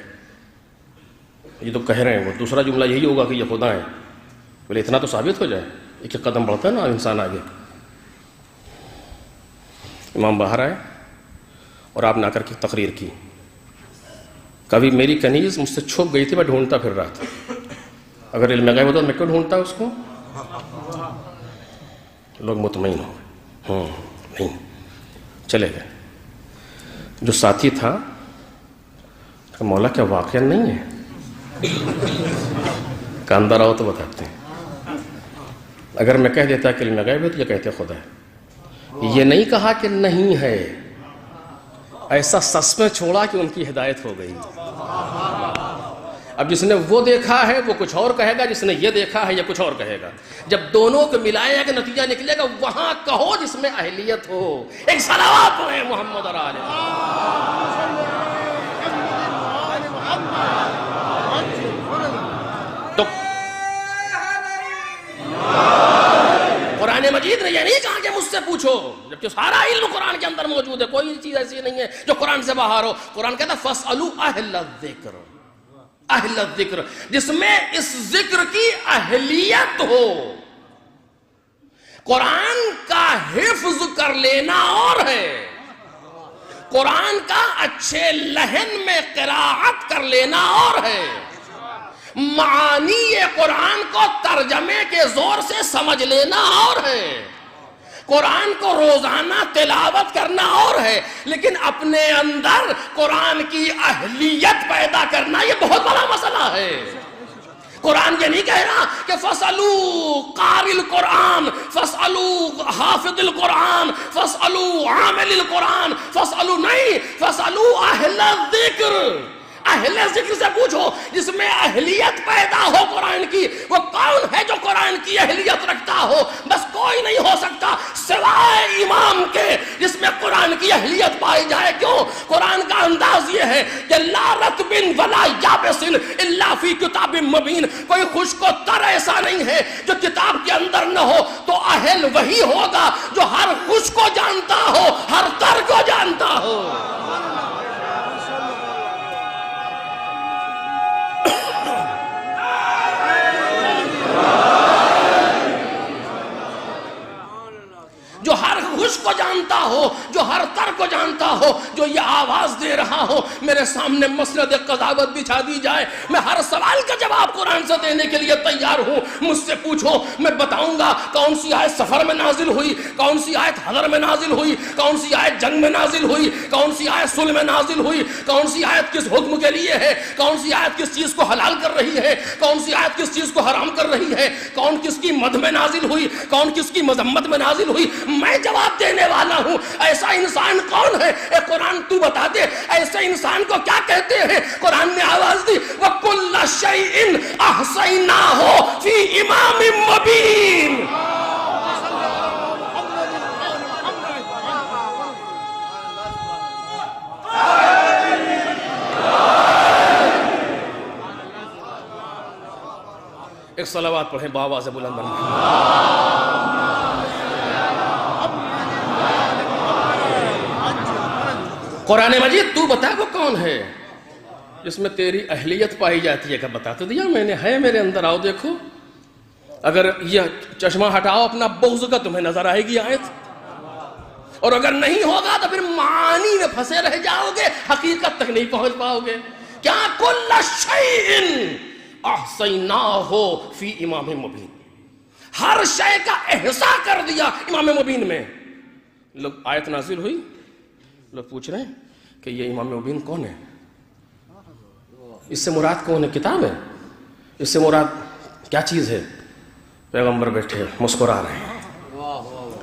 یہ تو کہہ رہے ہیں، وہ دوسرا جملہ یہی ہوگا کہ یہ خدا ہے. بولے اتنا تو ثابت ہو جائے، ایک ایک قدم بڑھتا ہے نا انسان آگے. امام باہر آئے اور آپ نے آ کر کے تقریر کی. کبھی میری کنیز مجھ سے چھپ گئی تھی، میں ڈھونڈتا پھر رہا تھا. اگر علم غیب ہوتا تو میں کیوں ڈھونڈتا اس کو؟ لوگ مطمئن ہو گئے، نہیں، چلے گئے. جو ساتھی تھا کہ مولا کیا واقعہ نہیں ہے؟ کہ اندر آؤ تو بتاتے ہیں. اگر میں کہہ دیتا کہ علم غیب ہے تو یہ کہتے خدا ہے. یہ نہیں کہا کہ نہیں ہے، ایسا سس میں چھوڑا کہ ان کی ہدایت ہو گئی. اب جس نے وہ دیکھا ہے وہ کچھ اور کہے گا، جس نے یہ دیکھا ہے یہ کچھ اور کہے گا. جب دونوں کو ملائے گا نتیجہ نکلے گا وہاں کہو جس میں اہلیت ہو. ایک صلوات پڑھیں محمد اور آل محمد. تو قرآن مجید نے یہ نہیں کہا کہ مجھ سے پوچھو، جبکہ سارا علم قرآن کے اندر موجود ہے، کوئی چیز ایسی نہیں ہے جو قرآن سے باہر ہو. قرآن کہتا ہے فَاسْأَلُوا أَهْلَ الذِّكْرِ، اہل الذکر، جس میں اس ذکر کی اہلیت ہو. قرآن کا حفظ کر لینا اور ہے، قرآن کا اچھے لہن میں قراءت کر لینا اور ہے، معانی قرآن کو ترجمے کے زور سے سمجھ لینا اور ہے، قرآن کو روزانہ تلاوت کرنا اور ہے. لیکن اپنے اندر قرآن کی اہلیت پیدا کرنا یہ بہت بڑا مسئلہ ہے. قرآن یہ نہیں کہہ رہا کہ فَاسْأَلُوا قَارِئَ الْقُرْآنِ، فَاسْأَلُوا حَافِظِ الْقُرْآنِ، فَاسْأَلُوا عَامِلِ الْقُرْآنِ، فَاسْأَلُوا نہیں، فَاسْأَلُوا أَهْلَ الذِّكْرِ. اہل ذکر سے پوچھو جس میں اہلیت پیدا ہو قرآن کی. وہ کون ہے جو قرآن کی اہلیت رکھتا ہو؟ بس کوئی نہیں ہو سکتا سوائے امام کے جس میں قرآن کی اہلیت پائی جائے. کیوں؟ قرآن کا انداز یہ ہے کہ لا رطب ولا یابس الا فی کتاب مبین. کوئی خشک و تر ایسا نہیں ہے جو کتاب کے اندر نہ ہو. تو اہل وہی ہوگا جو ہر خشک کو جانتا ہو، ہر تر کو جانتا ہو. جو ہر خشک کو اللہ ہو جو ہر تر کو جانتا ہو, جو یہ آواز دے رہا ہو, میرے سامنے مسند قضاوت بچھا دی جائے, میں ہر سوال کا جواب قرآن سے دینے کے لیے تیار ہوں. مجھ سے پوچھو, میں بتاؤں گا کون سی آیت سفر میں نازل ہوئی, کون سی آیت حضر میں نازل ہوئی, کون سی آیت جنگ میں نازل ہوئی, کون سی آیت صلح میں نازل ہوئی, کون سی آیت کس حکم کے لیے ہے, کون سی آیت کس چیز کو حلال کر رہی ہے, کون سی آیت کس چیز کو حرام کر رہی ہے, کون کس کی مدح میں نازل ہوئی, کون کس کی مذمت میں نازل ہوئی. میں جواب دینے والا ہوں. ایسا انسان کون ہے؟ اے قرآن تو بتا دے, ایسے انسان کو کیا کہتے ہیں؟ قرآن نے آواز دی, وَكُلَّ شَيْءٍ أَحْصَيْنَاهُ فِي إِمَامٍ مُبِينٍ. ایک صلوات پڑھیں بآواز بلند بن. قرآن مجید تو بتا وہ کون ہے جس میں تیری اہلیت پائی جاتی ہے؟ کہ بتا تو دیا میں نے, ہے میرے اندر, آؤ دیکھو. اگر یہ چشمہ ہٹاؤ اپنا بغض کا, تمہیں نظر آئے گی آیت, اور اگر نہیں ہوگا تو پھر معانی میں پھنسے رہ جاؤ گے, حقیقت تک نہیں پہنچ پاؤ گے. کیا کل شیء احصیناہ فی امام مبین, ہر شے کا احصاء کر دیا امام مبین میں. لوگ آیت نازل ہوئی, لوگ پوچھ رہے ہیں کہ یہ امام مبین کون ہے, اس سے مراد کون ہے؟ کتاب ہے؟ اس سے مراد کیا چیز ہے؟ پیغمبر بیٹھے مسکرا رہے ہیں,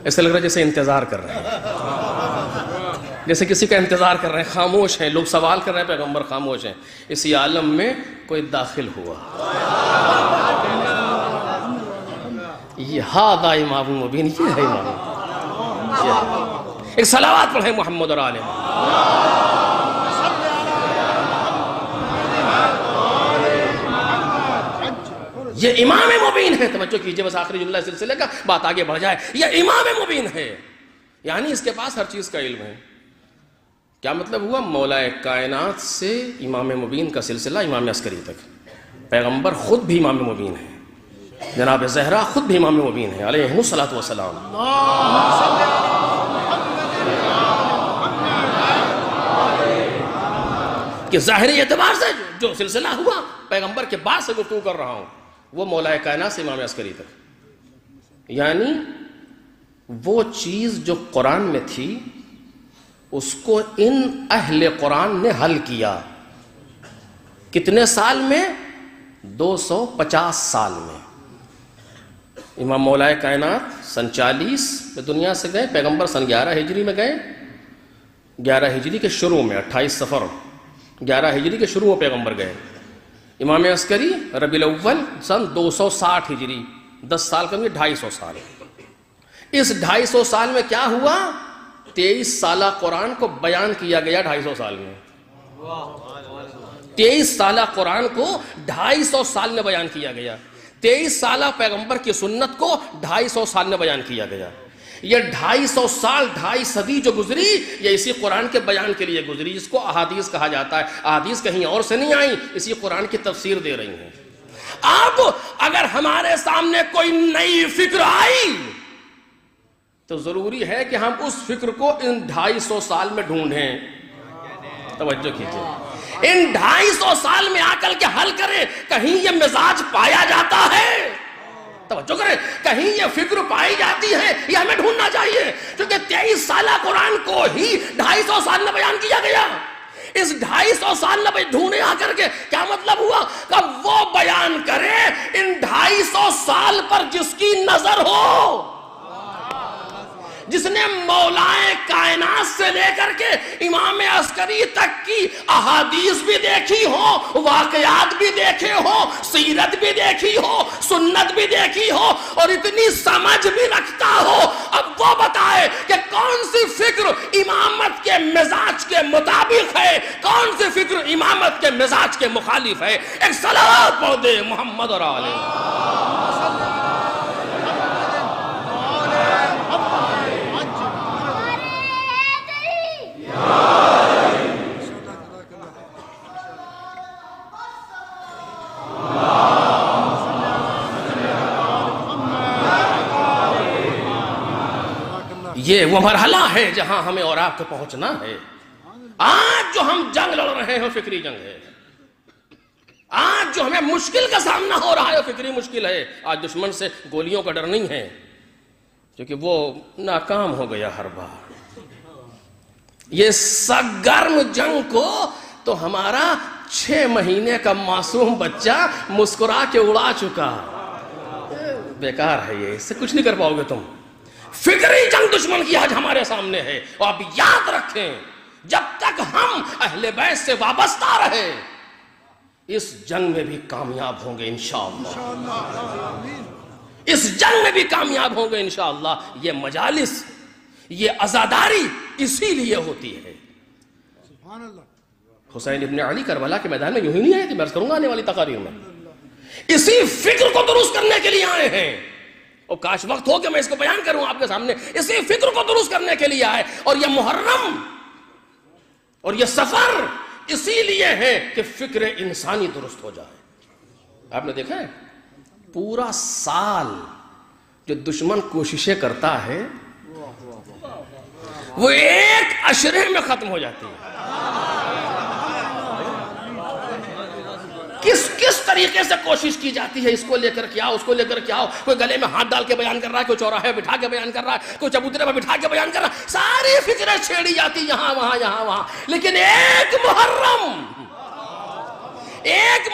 ایسے لگ رہا ہے جیسے انتظار کر رہے ہیں, جیسے کسی کا انتظار کر رہے ہیں, خاموش ہیں. لوگ سوال کر رہے ہیں, پیغمبر خاموش ہیں. اسی عالم میں کوئی داخل ہوا, یہ ہاذا امام مبین, یہ ہے امام. ایک صلوات پڑھیں محمد اور آل محمد. یہ امام مبین ہے. توجہ کیجئے, بس آخری جملہ سلسلے کا, بات آگے بڑھ جائے. یہ امام مبین ہے, یعنی اس کے پاس ہر چیز کا علم ہے. کیا مطلب ہوا؟ مولا کائنات سے امام مبین کا سلسلہ امام عسکری تک. پیغمبر خود بھی امام مبین ہے, جناب زہرا خود بھی امام مبین ہے علیہ الصلوۃ والسلام. کہ ظاہری اعتبار سے جو سلسلہ ہوا پیغمبر کے بعد سے گفتگو کر رہا ہوں, وہ مولا کائنات سے امام عسکری تک. یعنی وہ چیز جو قرآن میں تھی اس کو ان اہل قرآن نے حل کیا. کتنے سال میں؟ 250 سال میں. امام مولا کائنات سن 40 میں دنیا سے گئے, پیغمبر سن 11 ہجری میں گئے. 11 ہجری کے شروع میں 28 صفر 11 ہجری کے شروع میں پیغمبر گئے. امام عسکری ربیع الاول سن 260 ہجری, 10 سال کم, 250 سال. اس 250 سال میں کیا ہوا؟ 23 سالہ قرآن کو بیان کیا گیا 250 سال میں. 23 سالہ قرآن کو 250 سال میں بیان کیا گیا. 23 سالہ پیغمبر کی سنت کو 250 سال میں بیان کیا گیا. یہ 250 سال 2.5 صدی جو گزری, یہ اسی قرآن کے بیان کے لیے گزری, جس کو احادیث کہا جاتا ہے. احادیث کہیں اور سے نہیں آئیں, اسی قرآن کی تفسیر دے رہی ہیں. اب اگر ہمارے سامنے کوئی نئی فکر آئی تو ضروری ہے کہ ہم اس فکر کو ان 250 سال میں ڈھونڈیں. توجہ کیجئے, ان 250 سال میں آ کر کے حل کریں. کہیں یہ مزاج پایا جاتا ہے, توجہ کریں, کہیں یہ فکر پائی جاتی ہے, یہ ہمیں ڈھونڈنا چاہیے. کیونکہ 23 سالہ قرآن کو ہی 250 سال میں بیان کیا گیا. اس 250 سال میں ڈھونڈے آ کر کے کیا مطلب ہوا؟ کہ وہ بیان کرے ان 250 سال پر جس کی نظر ہو, جس نے مولائے کائنات سے لے کر کے امام عسکری تک کی احادیث بھی دیکھی ہو, واقعات بھی دیکھے ہو, سیرت بھی دیکھی ہو, سنت بھی دیکھی ہو, اور اتنی سمجھ بھی رکھتا ہو. اب وہ بتائے کہ کون سی فکر امامت کے مزاج کے مطابق ہے, کون سی فکر امامت کے مزاج کے مخالف ہے. ایک صلوات پڑھ دے محمد اور آل محمد. یہ وہ مرحلہ ہے جہاں ہمیں اور آپ کو پہنچنا ہے. آج جو ہم جنگ لڑ رہے ہیں فکری جنگ ہے. آج جو ہمیں مشکل کا سامنا ہو رہا ہے وہ فکری مشکل ہے. آج دشمن سے گولیوں کا ڈر نہیں ہے کیونکہ وہ ناکام ہو گیا ہر بار. یہ سرگرم جنگ کو تو ہمارا 6 مہینے کا معصوم بچہ مسکرا کے اڑا چکا. بیکار ہے یہ, اس سے کچھ نہیں کر پاؤ گے تم. فکری جنگ دشمن کی آج ہمارے سامنے ہے. اور آپ یاد رکھیں جب تک ہم اہل بیت سے وابستہ رہے اس جنگ میں بھی کامیاب ہوں گے انشاءاللہ. اس جنگ میں بھی کامیاب ہوں گے انشاءاللہ. یہ مجالس, یہ عزاداری اسی لیے ہوتی ہے. حسین ابن علی کربلا کے میدان میں یوں ہی نہیں آئے تھے, میں کروں گا آنے والی تقاریر میں. اسی فکر کو درست کرنے کے لیے آئے ہیں. اور کاش وقت ہو کہ میں اس کو بیان کروں آپ کے سامنے. اسی فکر کو درست کرنے کے لیے آئے. اور یہ محرم اور یہ سفر اسی لیے ہے کہ فکر انسانی درست ہو جائے. آپ نے دیکھا ہے پورا سال جو دشمن کوششیں کرتا ہے وہ ایک عشرے میں ختم ہو جاتی ہے. کس طریقے سے کوشش کی جاتی ہے, اس کو لے کر کے آؤ, اس کو لے کر کے آؤ. کوئی گلے میں ہاتھ ڈال کے بیان کر رہا ہے, کوئی چوراہے بٹھا کے بیان کر رہا ہے, کوئی چبوترے پر بٹھا کے بیان کر رہا ہے. ساری فکریں چھیڑی جاتی یہاں وہاں یہاں وہاں. لیکن ایک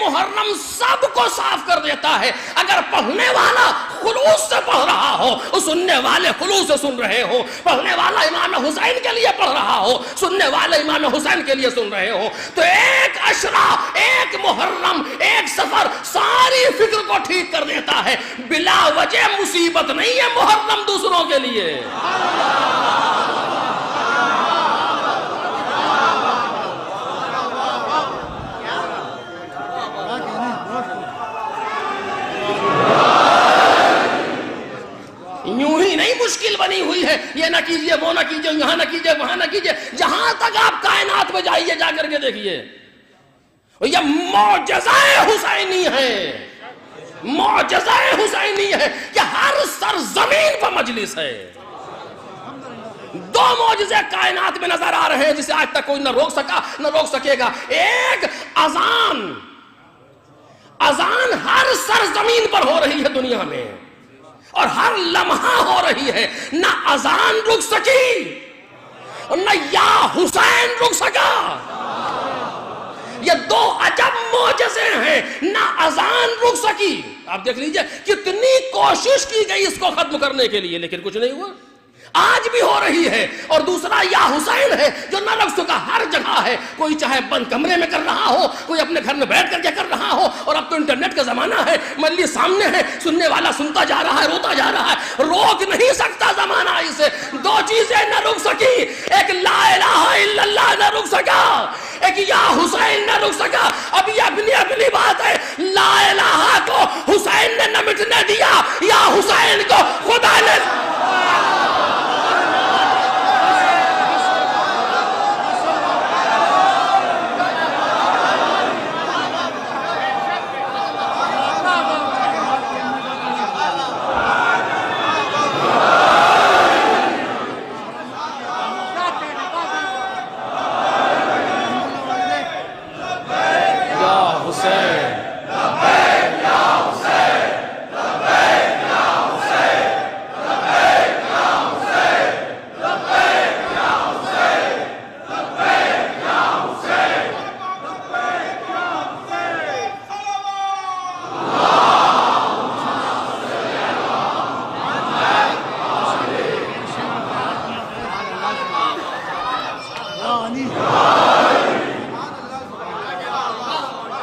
محرم سب کو صاف کر دیتا ہے. اگر پڑھنے والا خلوص سے پڑھ رہا ہو, سننے والے خلوص سے سن رہے ہو, پڑھنے والا امام حسین کے لیے پڑھ رہا ہو, سننے والے امام حسین کے لیے سن رہے ہو, تو ایک عشرہ, ایک محرم, ایک سفر ساری فکر کو ٹھیک کر دیتا ہے. بلا وجہ مصیبت نہیں ہے محرم دوسروں کے لیے. یوں ہی نہیں مشکل بنی ہوئی ہے, یہ نہ کیجئے وہ نہ کیجئے, یہاں نہ کیجئے وہاں نہ کیجئے. جہاں تک آپ کائنات میں جائیے جا کر کے دیکھیے یہ معجزہ حسینی ہے. معجزہ حسینی ہے کہ ہر سرزمین پر مجلس ہے. 2 معجزے کائنات میں نظر آ رہے ہیں جسے آج تک کوئی نہ روک سکا نہ روک سکے گا. ایک اذان ہر سرزمین پر ہو رہی ہے دنیا میں اور ہر لمحہ ہو رہی ہے. نہ اذان رک سکی اور نہ یا حسین رک سکا. یہ 2 عجب معجزے ہیں. نہ اذان رک سکی, آپ دیکھ لیجئے کتنی کوشش کی گئی اس کو ختم کرنے کے لیے لیکن کچھ نہیں ہوا. آج بھی ہو رہی ہے. اور دوسرا یا حسین ہے جو نہ رک سکا, ہر جگہ ہے. کوئی چاہے بند کمرے میں کر رہا ہو, کوئی اپنے گھر میں بیٹھ کر کے کر رہا ہو. اور اب تو انٹرنیٹ کا زمانہ ہے, ملی سامنے ہے, سننے والا سنتا جا رہا ہے, روتا جا رہا ہے. روک نہیں سکتا زمانہ اسے. 2 چیزیں نہ رک سکی, ایک لا الہ الا اللہ نہ رک سکا, ایک یا حسین نہ رک سکا. اب یہ اپنی بات ہے, لا الہ کو حسین نے نہ مٹنے دیا, یا حسین کو خدا نے.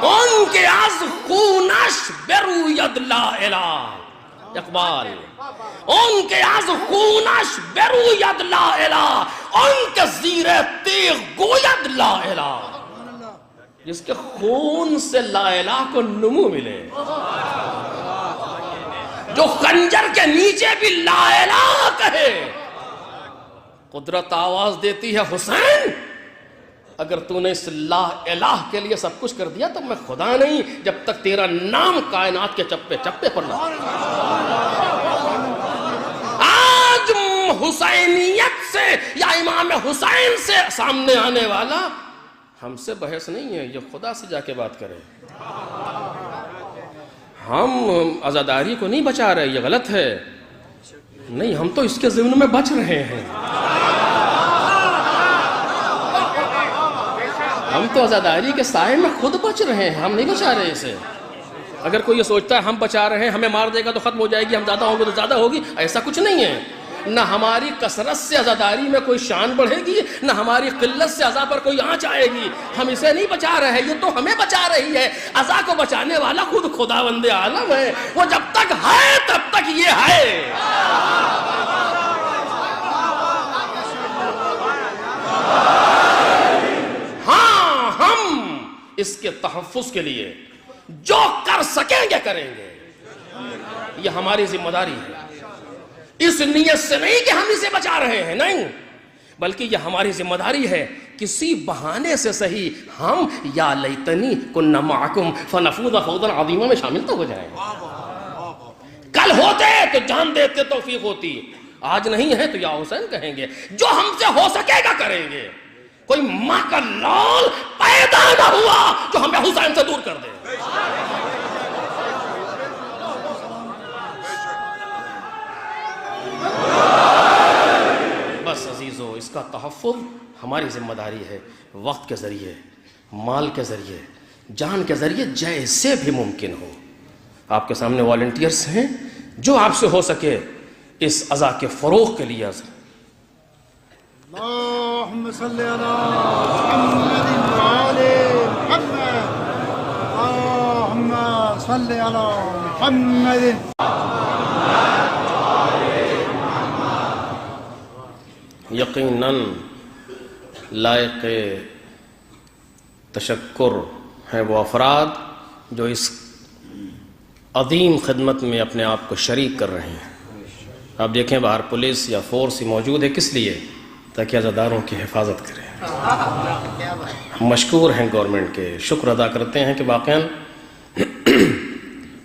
ان کے از خونش بروید لا الہ, اقبال, ان کے از خونش بروید لا الہ, ان کے زیر تیغ گوید لا الہ. جس کے خون سے لا الہ کو نمو ملے, جو خنجر کے نیچے بھی لا الہ کہے. قدرت آواز دیتی ہے, حسین اگر تو نے اس لا الہ کے لیے سب کچھ کر دیا تو میں خدا نہیں جب تک تیرا نام کائنات کے چپے چپے پر نہ. آج حسینیت سے یا امام حسین سے سامنے آنے والا ہم سے بحث نہیں ہے، یہ خدا سے جا کے بات کرے۔ ہم عزاداری کو نہیں بچا رہے، یہ غلط ہے، نہیں، ہم تو اس کے ضمن میں بچ رہے ہیں۔ ہم تو عزاداری کے سائے میں خود بچ رہے ہیں، ہم نہیں بچا رہے اسے۔ اگر کوئی یہ سوچتا ہے ہم بچا رہے ہیں، ہمیں مار دے گا تو ختم ہو جائے گی، ہم زیادہ ہوں گے تو زیادہ ہوگی، ایسا کچھ نہیں ہے۔ نہ ہماری کثرت سے عزاداری میں کوئی شان بڑھے گی، نہ ہماری قلت سے عزا پر کوئی آنچ آئے گی۔ ہم اسے نہیں بچا رہے ہیں، یہ تو ہمیں بچا رہی ہے۔ عزا کو بچانے والا خود خداوند عالم ہے، وہ جب تک ہے تب تک یہ ہے۔ ہاں، ہم اس کے تحفظ کے لیے جو کر سکیں گے کریں گے، یہ ہماری ذمہ داری ہے۔ اس نیت سے نہیں کہ ہم اسے بچا رہے ہیں، نہیں، بلکہ یہ ہماری ذمہ داری ہے، کسی بہانے سے صحیح ہم یا لیتنی کننا معکم فنفوز فوزا عظیما میں شامل تو ہو جائیں۔ کل ہوتے تو جان دیتے توفیق ہوتی، آج نہیں ہے تو یا حسین کہیں گے، جو ہم سے ہو سکے گا کریں گے۔ کوئی ماں کا لال پیدا نہ ہوا جو ہمیں حسین سے دور کر دے۔ بس عزیزو، اس کا تحفظ ہماری ذمہ داری ہے، وقت کے ذریعے، مال کے ذریعے، جان کے ذریعے، جیسے بھی ممکن ہو۔ آپ کے سامنے والنٹیئرز ہیں، جو آپ سے ہو سکے اس عزا کے فروغ کے لیے۔ اللهم صل على محمد وعلى محمد، اللهم صل على محمد۔ یقیناً لائق تشکر ہیں وہ افراد جو اس عظیم خدمت میں اپنے آپ کو شریک کر رہے ہیں۔ آپ دیکھیں باہر پولیس یا فورس موجود ہے، کس لیے؟ تاکہ عزاداروں کی حفاظت کریں۔ مشکور ہیں گورنمنٹ کے، شکر ادا کرتے ہیں کہ واقعاً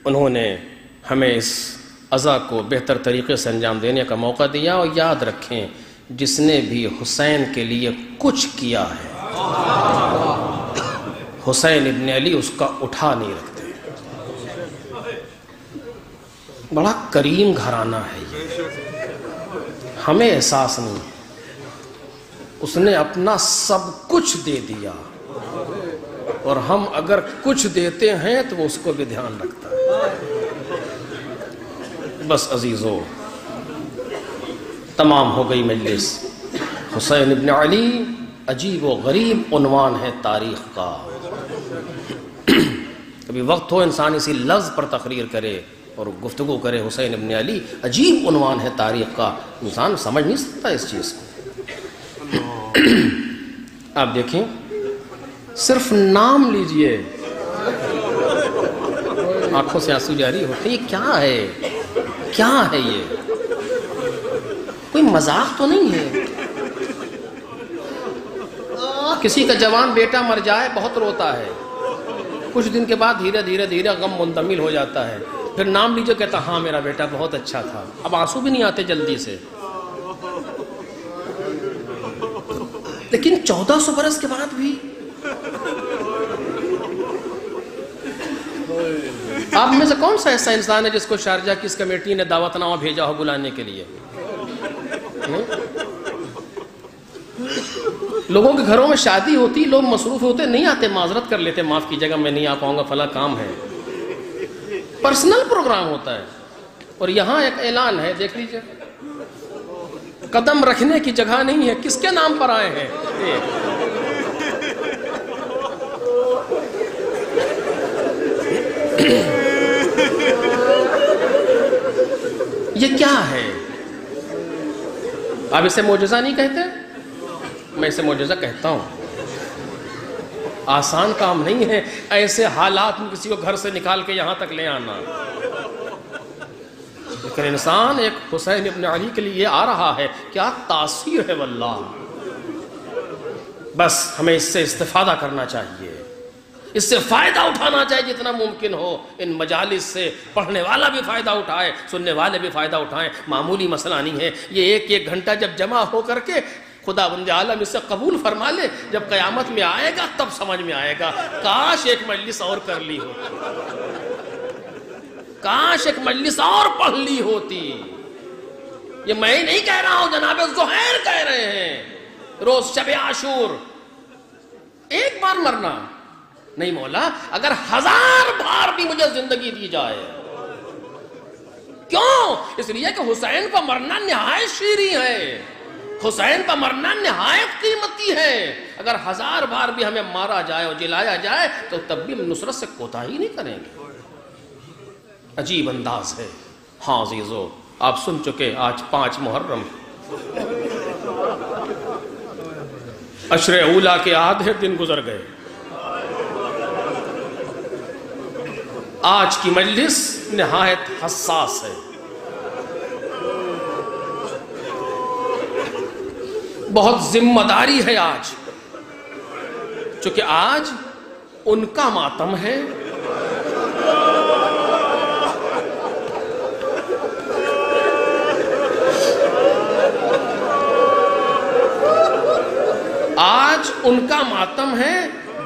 انہوں نے ہمیں اس عزا کو بہتر طریقے سے انجام دینے کا موقع دیا۔ اور یاد رکھیں، جس نے بھی حسین کے لیے کچھ کیا ہے، حسین ابن علی اس کا اٹھا نہیں رکھتے۔ بڑا کریم گھرانہ ہے یہ، ہمیں احساس نہیں ہے۔ اس نے اپنا سب کچھ دے دیا، اور ہم اگر کچھ دیتے ہیں تو وہ اس کو بھی دھیان رکھتا ہے۔ بس عزیزو، تمام ہو گئی مجلس۔ حسین ابن علی عجیب و غریب عنوان ہے تاریخ کا۔ کبھی وقت ہو انسان اسی لفظ پر تقریر کرے اور گفتگو کرے، حسین ابن علی عجیب عنوان ہے تاریخ کا، انسان سمجھ نہیں سکتا اس چیز کو۔ آپ دیکھیں، صرف نام لیجئے آنکھوں سے آنسو جاری ہوتے ہیں۔ یہ کیا ہے؟ کیا ہے یہ؟ کوئی مذاق تو نہیں ہے۔ کسی کا جوان بیٹا مر جائے بہت روتا ہے، کچھ دن کے بعد دھیرے دھیرے دھیرے غم منتقل ہو جاتا ہے، پھر نام لیجئے کہتا ہاں میرا بیٹا بہت اچھا تھا، اب آنسو بھی نہیں آتے جلدی سے۔ لیکن 1400 برس کے بعد بھی آپ میں سے کون سا ایسا انسان ہے جس کو شارجہ کی اس کمیٹی نے دعوت نامہ بھیجا ہو بلانے کے لیے؟ لوگوں کے گھروں میں شادی ہوتی، لوگ مصروف ہوتے، نہیں آتے، معذرت کر لیتے، معاف کیجیے گا میں نہیں آ پاؤں گا، فلاں کام ہے، پرسنل پروگرام ہوتا ہے۔ اور یہاں ایک اعلان ہے، دیکھ لیجیے، قدم رکھنے کی جگہ نہیں ہے، کس کے نام پر آئے ہیں؟ یہ کیا ہے؟ آپ اسے معجزہ نہیں کہتے؟ میں اسے معجزہ کہتا ہوں۔ آسان کام نہیں ہے ایسے حالات میں کسی کو گھر سے نکال کے یہاں تک لے آنا، لیکن انسان ایک حسین ابن علی کے لیے آ رہا ہے، کیا تاثیر ہے واللہ۔ بس ہمیں اس سے استفادہ کرنا چاہیے، اس سے فائدہ اٹھانا چاہیے جتنا ممکن ہو. ان مجالس سے پڑھنے والا بھی فائدہ اٹھائے, سننے والے بھی فائدہ اٹھائیں. معمولی مسئلہ نہیں ہے یہ. ایک گھنٹہ جب جمع ہو کر کے خدا بند عالم اس سے قبول فرما لے, جب قیامت میں آئے گا تب سمجھ میں آئے گا کاش ایک مجلس اور کر لی ہو, کاش ایک مجلس اور پڑھ لی ہوتی. یہ میں نہیں کہہ رہا ہوں, جناب زہیر کہہ رہے ہیں. روز شب عاشور ایک بار مرنا نہیں مولا, اگر 1000 بار بھی مجھے زندگی دی جائے. کیوں؟ اس لیے کہ حسین کا مرنا نہایت شیریں ہے, حسین کا مرنا نہایت قیمتی ہے. اگر 1000 بار بھی ہمیں مارا جائے اور جلایا جائے تو تب بھی ہم نصرت سے کوتاہی نہیں کریں گے. عجیب انداز ہے. ہاں عزیزو, آپ سن چکے آج 5 محرم, عشر اولا کے آدھے دن گزر گئے. آج کی مجلس نہایت حساس ہے. بہت ذمہ داری ہے آج, چونکہ آج ان کا ماتم ہے. آج ان کا ماتم ہے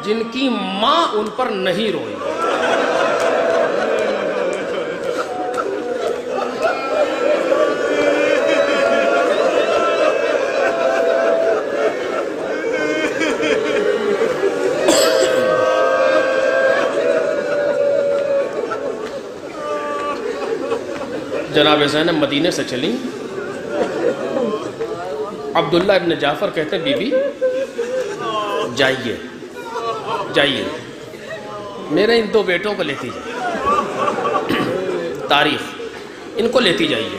جن کی ماں ان پر نہیں روئی. جناب زینب مدینے سے چلیں. عبداللہ ابن جعفر کہتے ہیں بی بی جائیے جائیے, میرے ان 2 بیٹوں کو لیتی جائیے, تاریخ ان کو لیتی جائیے,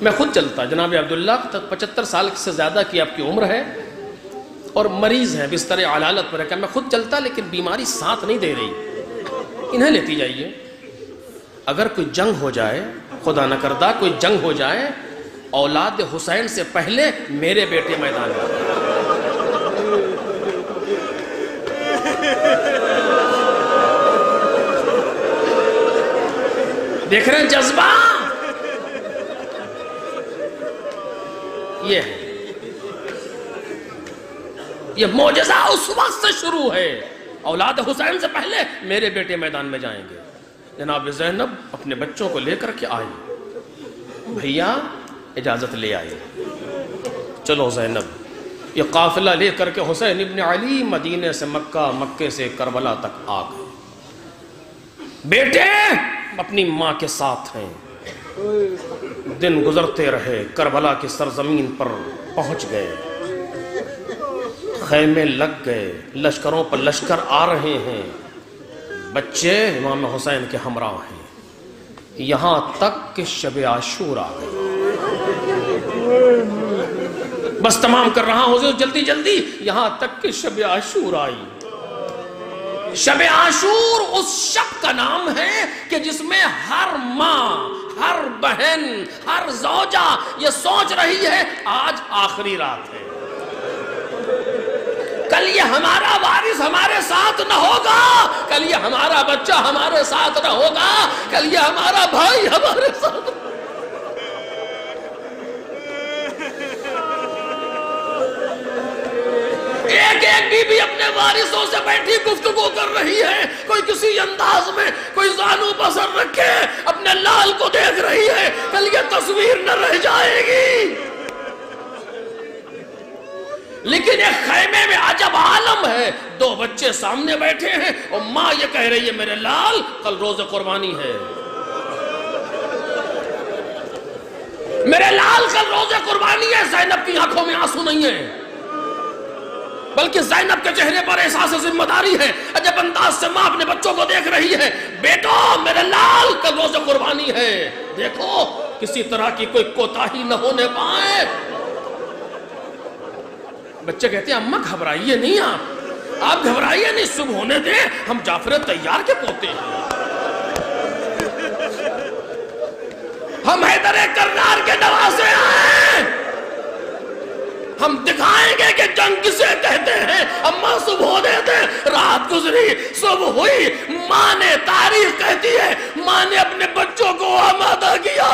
میں خود چلتا. جناب عبداللہ 75 سال سے زیادہ کی آپ کی عمر ہے اور مریض ہیں, بستر علالت پر ہے. کہ میں خود چلتا لیکن بیماری ساتھ نہیں دے رہی, انہیں لیتی جائیے. اگر کوئی جنگ ہو جائے, خدا نہ کردہ کوئی جنگ ہو جائے, اولاد حسین سے پہلے میرے بیٹے میدان میں. دیکھ رہے ہیں جذبہ, یہ ہے, یہ معجزہ اس وقت سے شروع ہے. اولاد حسین سے پہلے میرے بیٹے میدان میں جائیں گے. جناب زینب اپنے بچوں کو لے کر کے آئی, بھیا اجازت لے آئے. چلو زینب, یہ قافلہ لے کر کے حسین ابن علی مدینے سے مکہ, مکے سے کربلا تک آ گئے. بیٹے اپنی ماں کے ساتھ ہیں. دن گزرتے رہے, کربلا کی سرزمین پر پہنچ گئے, خیمے لگ گئے, لشکروں پر لشکر آ رہے ہیں, بچے امام حسین کے ہمراہ ہیں. یہاں تک کہ شب عاشور آ گئی. بس تمام کر رہا ہوں جلدی جلدی, یہاں تک کہ شب عاشور آئی. شب عاشور اس شب کا نام ہے کہ جس میں ہر ماں, ہر بہن, ہر زوجہ یہ سوچ رہی ہے آج آخری رات ہے, کل یہ ہمارا وارث ہمارے ساتھ نہ ہوگا, کل یہ ہمارا بچہ ہمارے ساتھ نہ ہوگا, کل یہ ہمارا بھائی ہمارے ساتھ. ایک ایک بی بی اپنے وارثوں سے بیٹھی گفتگو کر رہی ہے, کوئی کسی انداز میں, کوئی زانو بسر رکھے اپنے لال کو دیکھ رہی ہے, کل یہ تصویر نہ رہ جائے گی. لیکن ایک خیمے میں عجب عالم ہے, 2 بچے سامنے بیٹھے ہیں اور ماں یہ کہہ رہی ہے میرے لال کل روز قربانی ہے, میرے لال کل روز قربانی ہے. زینب کی آنکھوں میں آنسو نہیں ہے, بلکہ زینب کے چہرے پر احساس ذمہ داری ہے. عجب انداز سے ماں اپنے بچوں کو دیکھ رہی ہے, بیٹو میرے لال کل روز قربانی ہے, دیکھو کسی طرح کی کوئی کوتاہی نہ ہونے پائے. بچے کہتے ہیں اماں گھبرائیے نہیں, آپ گھبرائیے نہیں, صبح ہونے دیں, ہم جعفر طیار کے پوتے ہیں, ہم حیدر کرنار کے نواسے ہیں, ہم دکھائیں گے کہ جنگ کسے کہتے ہیں. اماں صبح ہو دیتے رات گزری صبح ہوئی. ماں نے تاریخ کہتی ہے ماں نے اپنے بچوں کو آمادہ کیا.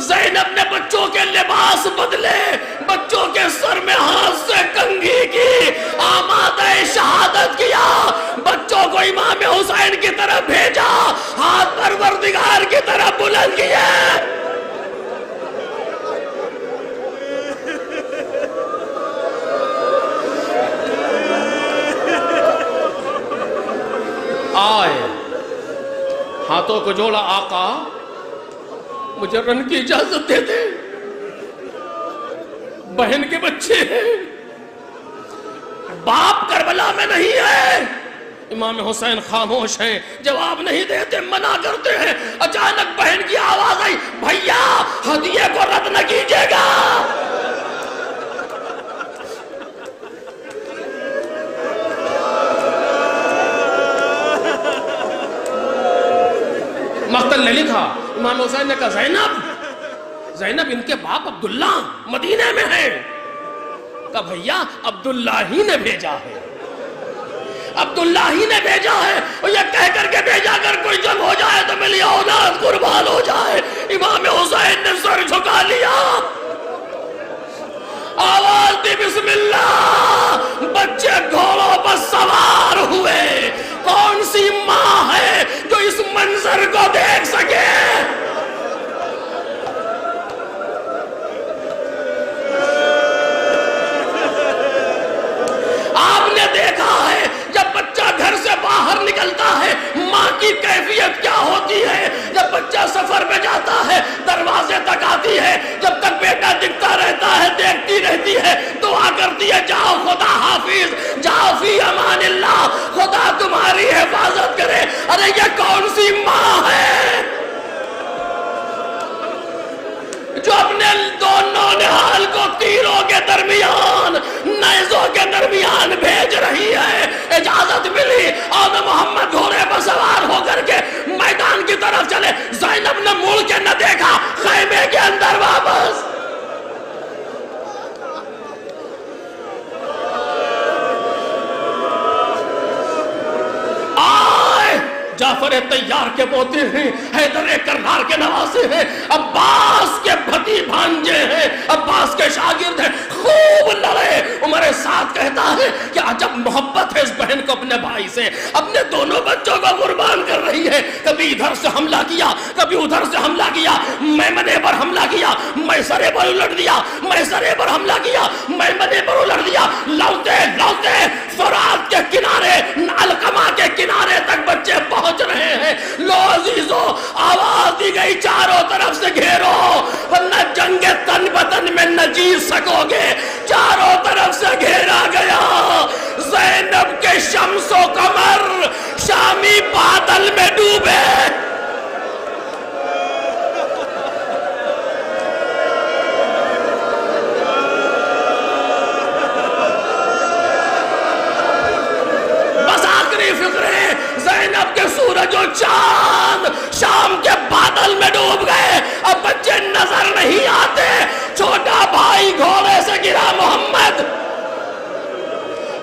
زینب نے بچوں کے لباس بدلے, بچوں کے سر میں ہاتھ سے کنگھی کی, آمادہ شہادت کیا, بچوں کو امام حسین کی طرف بھیجا, ہاتھ پروردگار کی طرف بلند کیے. آئے ہاتھوں کو جوڑا, آقا مجھے رن کی اجازت دے دے, بہن کے بچے ہیں, باپ کربلا میں نہیں ہے. امام حسین خاموش ہیں, جواب نہیں دیتے, منع کرتے ہیں. اچانک بہن کی آواز آئی, بھیا ہدیے کو رد نہ کیجیے گا. مقتل نے لکھا, امام حسین نے کہا زینب ان کے باپ عبداللہ مدینے میں ہیں. کہا بھیا عبداللہ ہی نے بھیجا ہے, عبداللہ ہی نے بھیجا ہے, اور یہ کہہ کر کے بھیجا کر کوئی جنگ ہو جائے تو میری اولاد قربان ہو جائے. امام حسین نے سر جھکا لیا, آواز دی بسم اللہ. بچے گھوڑوں پر سوار ہوئے. کون سی ماں ہے جو اس منظر کو دیکھ سکے؟ آپ نے دیکھا ہے جب بچہ گھر سے باہر نکلتا ہے ماں کی کیفیت کیا ہوتی ہے. جب بچہ سفر پہ جاتا ہے دروازے تک آتی ہے, جب تک بیٹا دکھتا رہتا ہے دیکھتی رہتی ہے, دعا کرتی ہے جاؤ خدا حافظ, جاؤ فی امان اللہ, خدا تمہاری حفاظت کرے. ارے یہ کون سی ماں ہے جو اپنے دونوں نہال کو تیروں کے درمیان, نیزوں کے درمیان بھیج رہی ہے. اجازت ملی اور محمد گھوڑے پر سوار ہو کر کے میدان کی طرف چلے. زینب نے مڑ کے نہ دیکھا, خیمے کے اندر واپس. جعفر تیار کے پوتے ہیں, حیدر کرار کے نواسے ہیں, عباس کے بھتی بھانجے ہیں, عباس کے شاگرد ہیں. خوب لڑے. عمر سعد کہتا ہے کہ عجب محبت ہے اس بہن کو اپنے بھائی سے, اپنے دونوں بچوں کو قربان کر رہی ہے. کبھی ادھر سے حملہ کیا, کبھی ادھر سے حملہ کیا, میمنے پر حملہ کیا, میسرے پر الٹ دیا, میسرے پر حملہ کیا, میمنے پر الٹ دیا. لوٹے لوٹے فرات کے کنارے, علقمہ کے کنارے تک بچے پہنچ رہے ہیں. لو عزیزو, آواز دی گئی چاروں طرف سے گھیرو, ورنہ جنگ تن بدن میں نہ جیت سکو گے. چاروں طرف سے گھیرا گیا. زینب کے شمس و قمر شامی بادل میں ڈوبے. زینب کے سورج و چاند شام کے بادل میں ڈوب گئے. اب بچے نظر نہیں آتے. چھوٹا بھائی گھوڑے سے گرا, محمد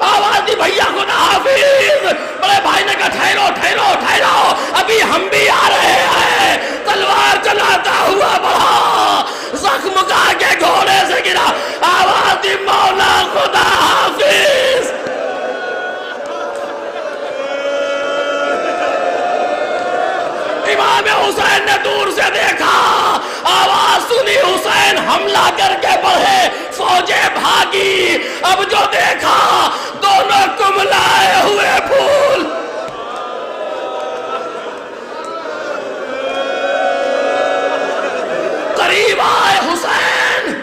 آواز دی بھیا خدا حافظ. بڑے بھائی نے کہا ٹھہرو ٹھہرو ٹھہرو, ابھی ہم بھی آ رہے ہیں. تلوار چلاتا ہوا بڑھا, زخم کا کے گھوڑے سے گرا. آواز دی مولا خدا حافظ. امام حسین نے دور سے دیکھا, آواز سنی, حسین حملہ کر کے بڑھے, فوجیں بھاگی. اب جو دیکھا دونوں کملائے ہوئے پھول. قریب آئے حسین,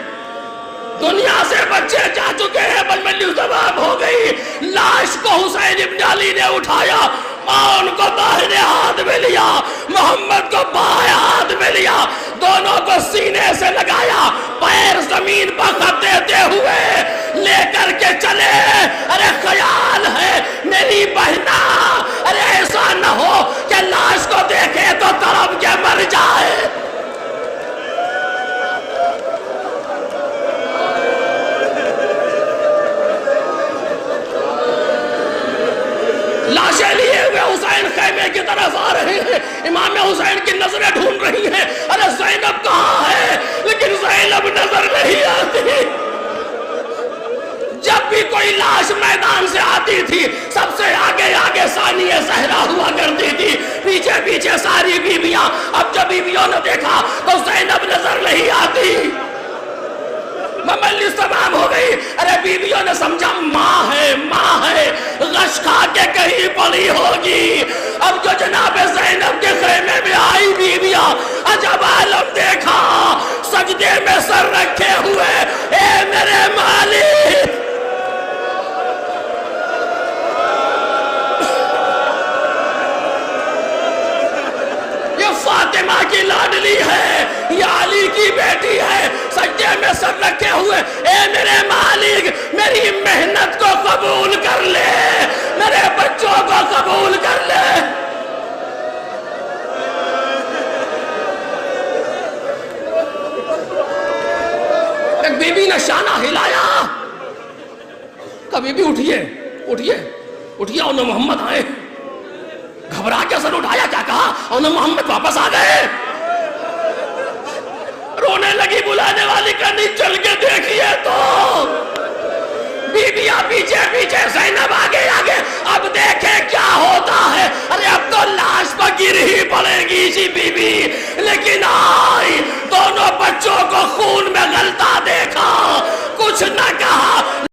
دنیا سے بچے جا چکے ہیں, بلبلی زباب ہو گئی. لاش کو حسین ابن علی نے اٹھایا, ان کو داہنے ہاتھ میں لیا, محمد کو بائیں ہاتھ میں لیا, دونوں کو سینے سے لگایا, پیر زمین پر خط دیتے ہوئے لے کر کے چلے. ارے خیال ہے میری بہنا, ارے ایسا نہ ہو کہ لاش کو دیکھے تو تڑپ کے مر جائے. لاشیں لیے ہوئے حسین خیمے کی طرف آ رہے ہیں. امام حسین کی نظریں ڈھونڈ رہی ہیں, ارے زینب کہاں ہے, لیکن زینب نظر نہیں آتی. جب بھی کوئی لاش میدان سے آتی تھی سب سے آگے آگے ثانیہ زہرا ہوا کرتی تھی, پیچھے پیچھے ساری بیویاں. اب جب بیویوں نے دیکھا تو زینب نظر نہیں آتی. مملس تمام ہو گئی. ارے بیویوں نے سمجھا ماں ہے, غش کھا کے کہیں پڑی ہوگی. اب جو جناب زینب کے خیمے میں آئی بیویاں, عجب عالم دیکھا, سجدے میں سر رکھے ہوئے, اے میرے مالک. فاطمہ کی لاڈلی ہے, یہ علی کی بیٹی ہے, سجدے میں سر رکھے ہوئے, اے میرے مالک میری محنت کو قبول کر لے, میرے بچوں کو قبول کر لے. ایک بی بی نے شانہ ہلایا, کہا بی بی اٹھئے اٹھئے اٹھئے, انہوں محمد آئے. گھبرا کے سر اٹھایا, کیا کہا, انہوں محمد واپس آ گئے. رونے لگی, بلانے والی کہنی چل کے دیکھئے تو بیویاں پیچھے پیچھے, زینب آگے آگے, اب دیکھے کیا ہوتا ہے. ارے اب تو لاش پر گر ہی پڑے گی جی بی بی, لیکن آئی دونوں بچوں کو خون میں غلطہ دیکھا, کچھ نہ کہا.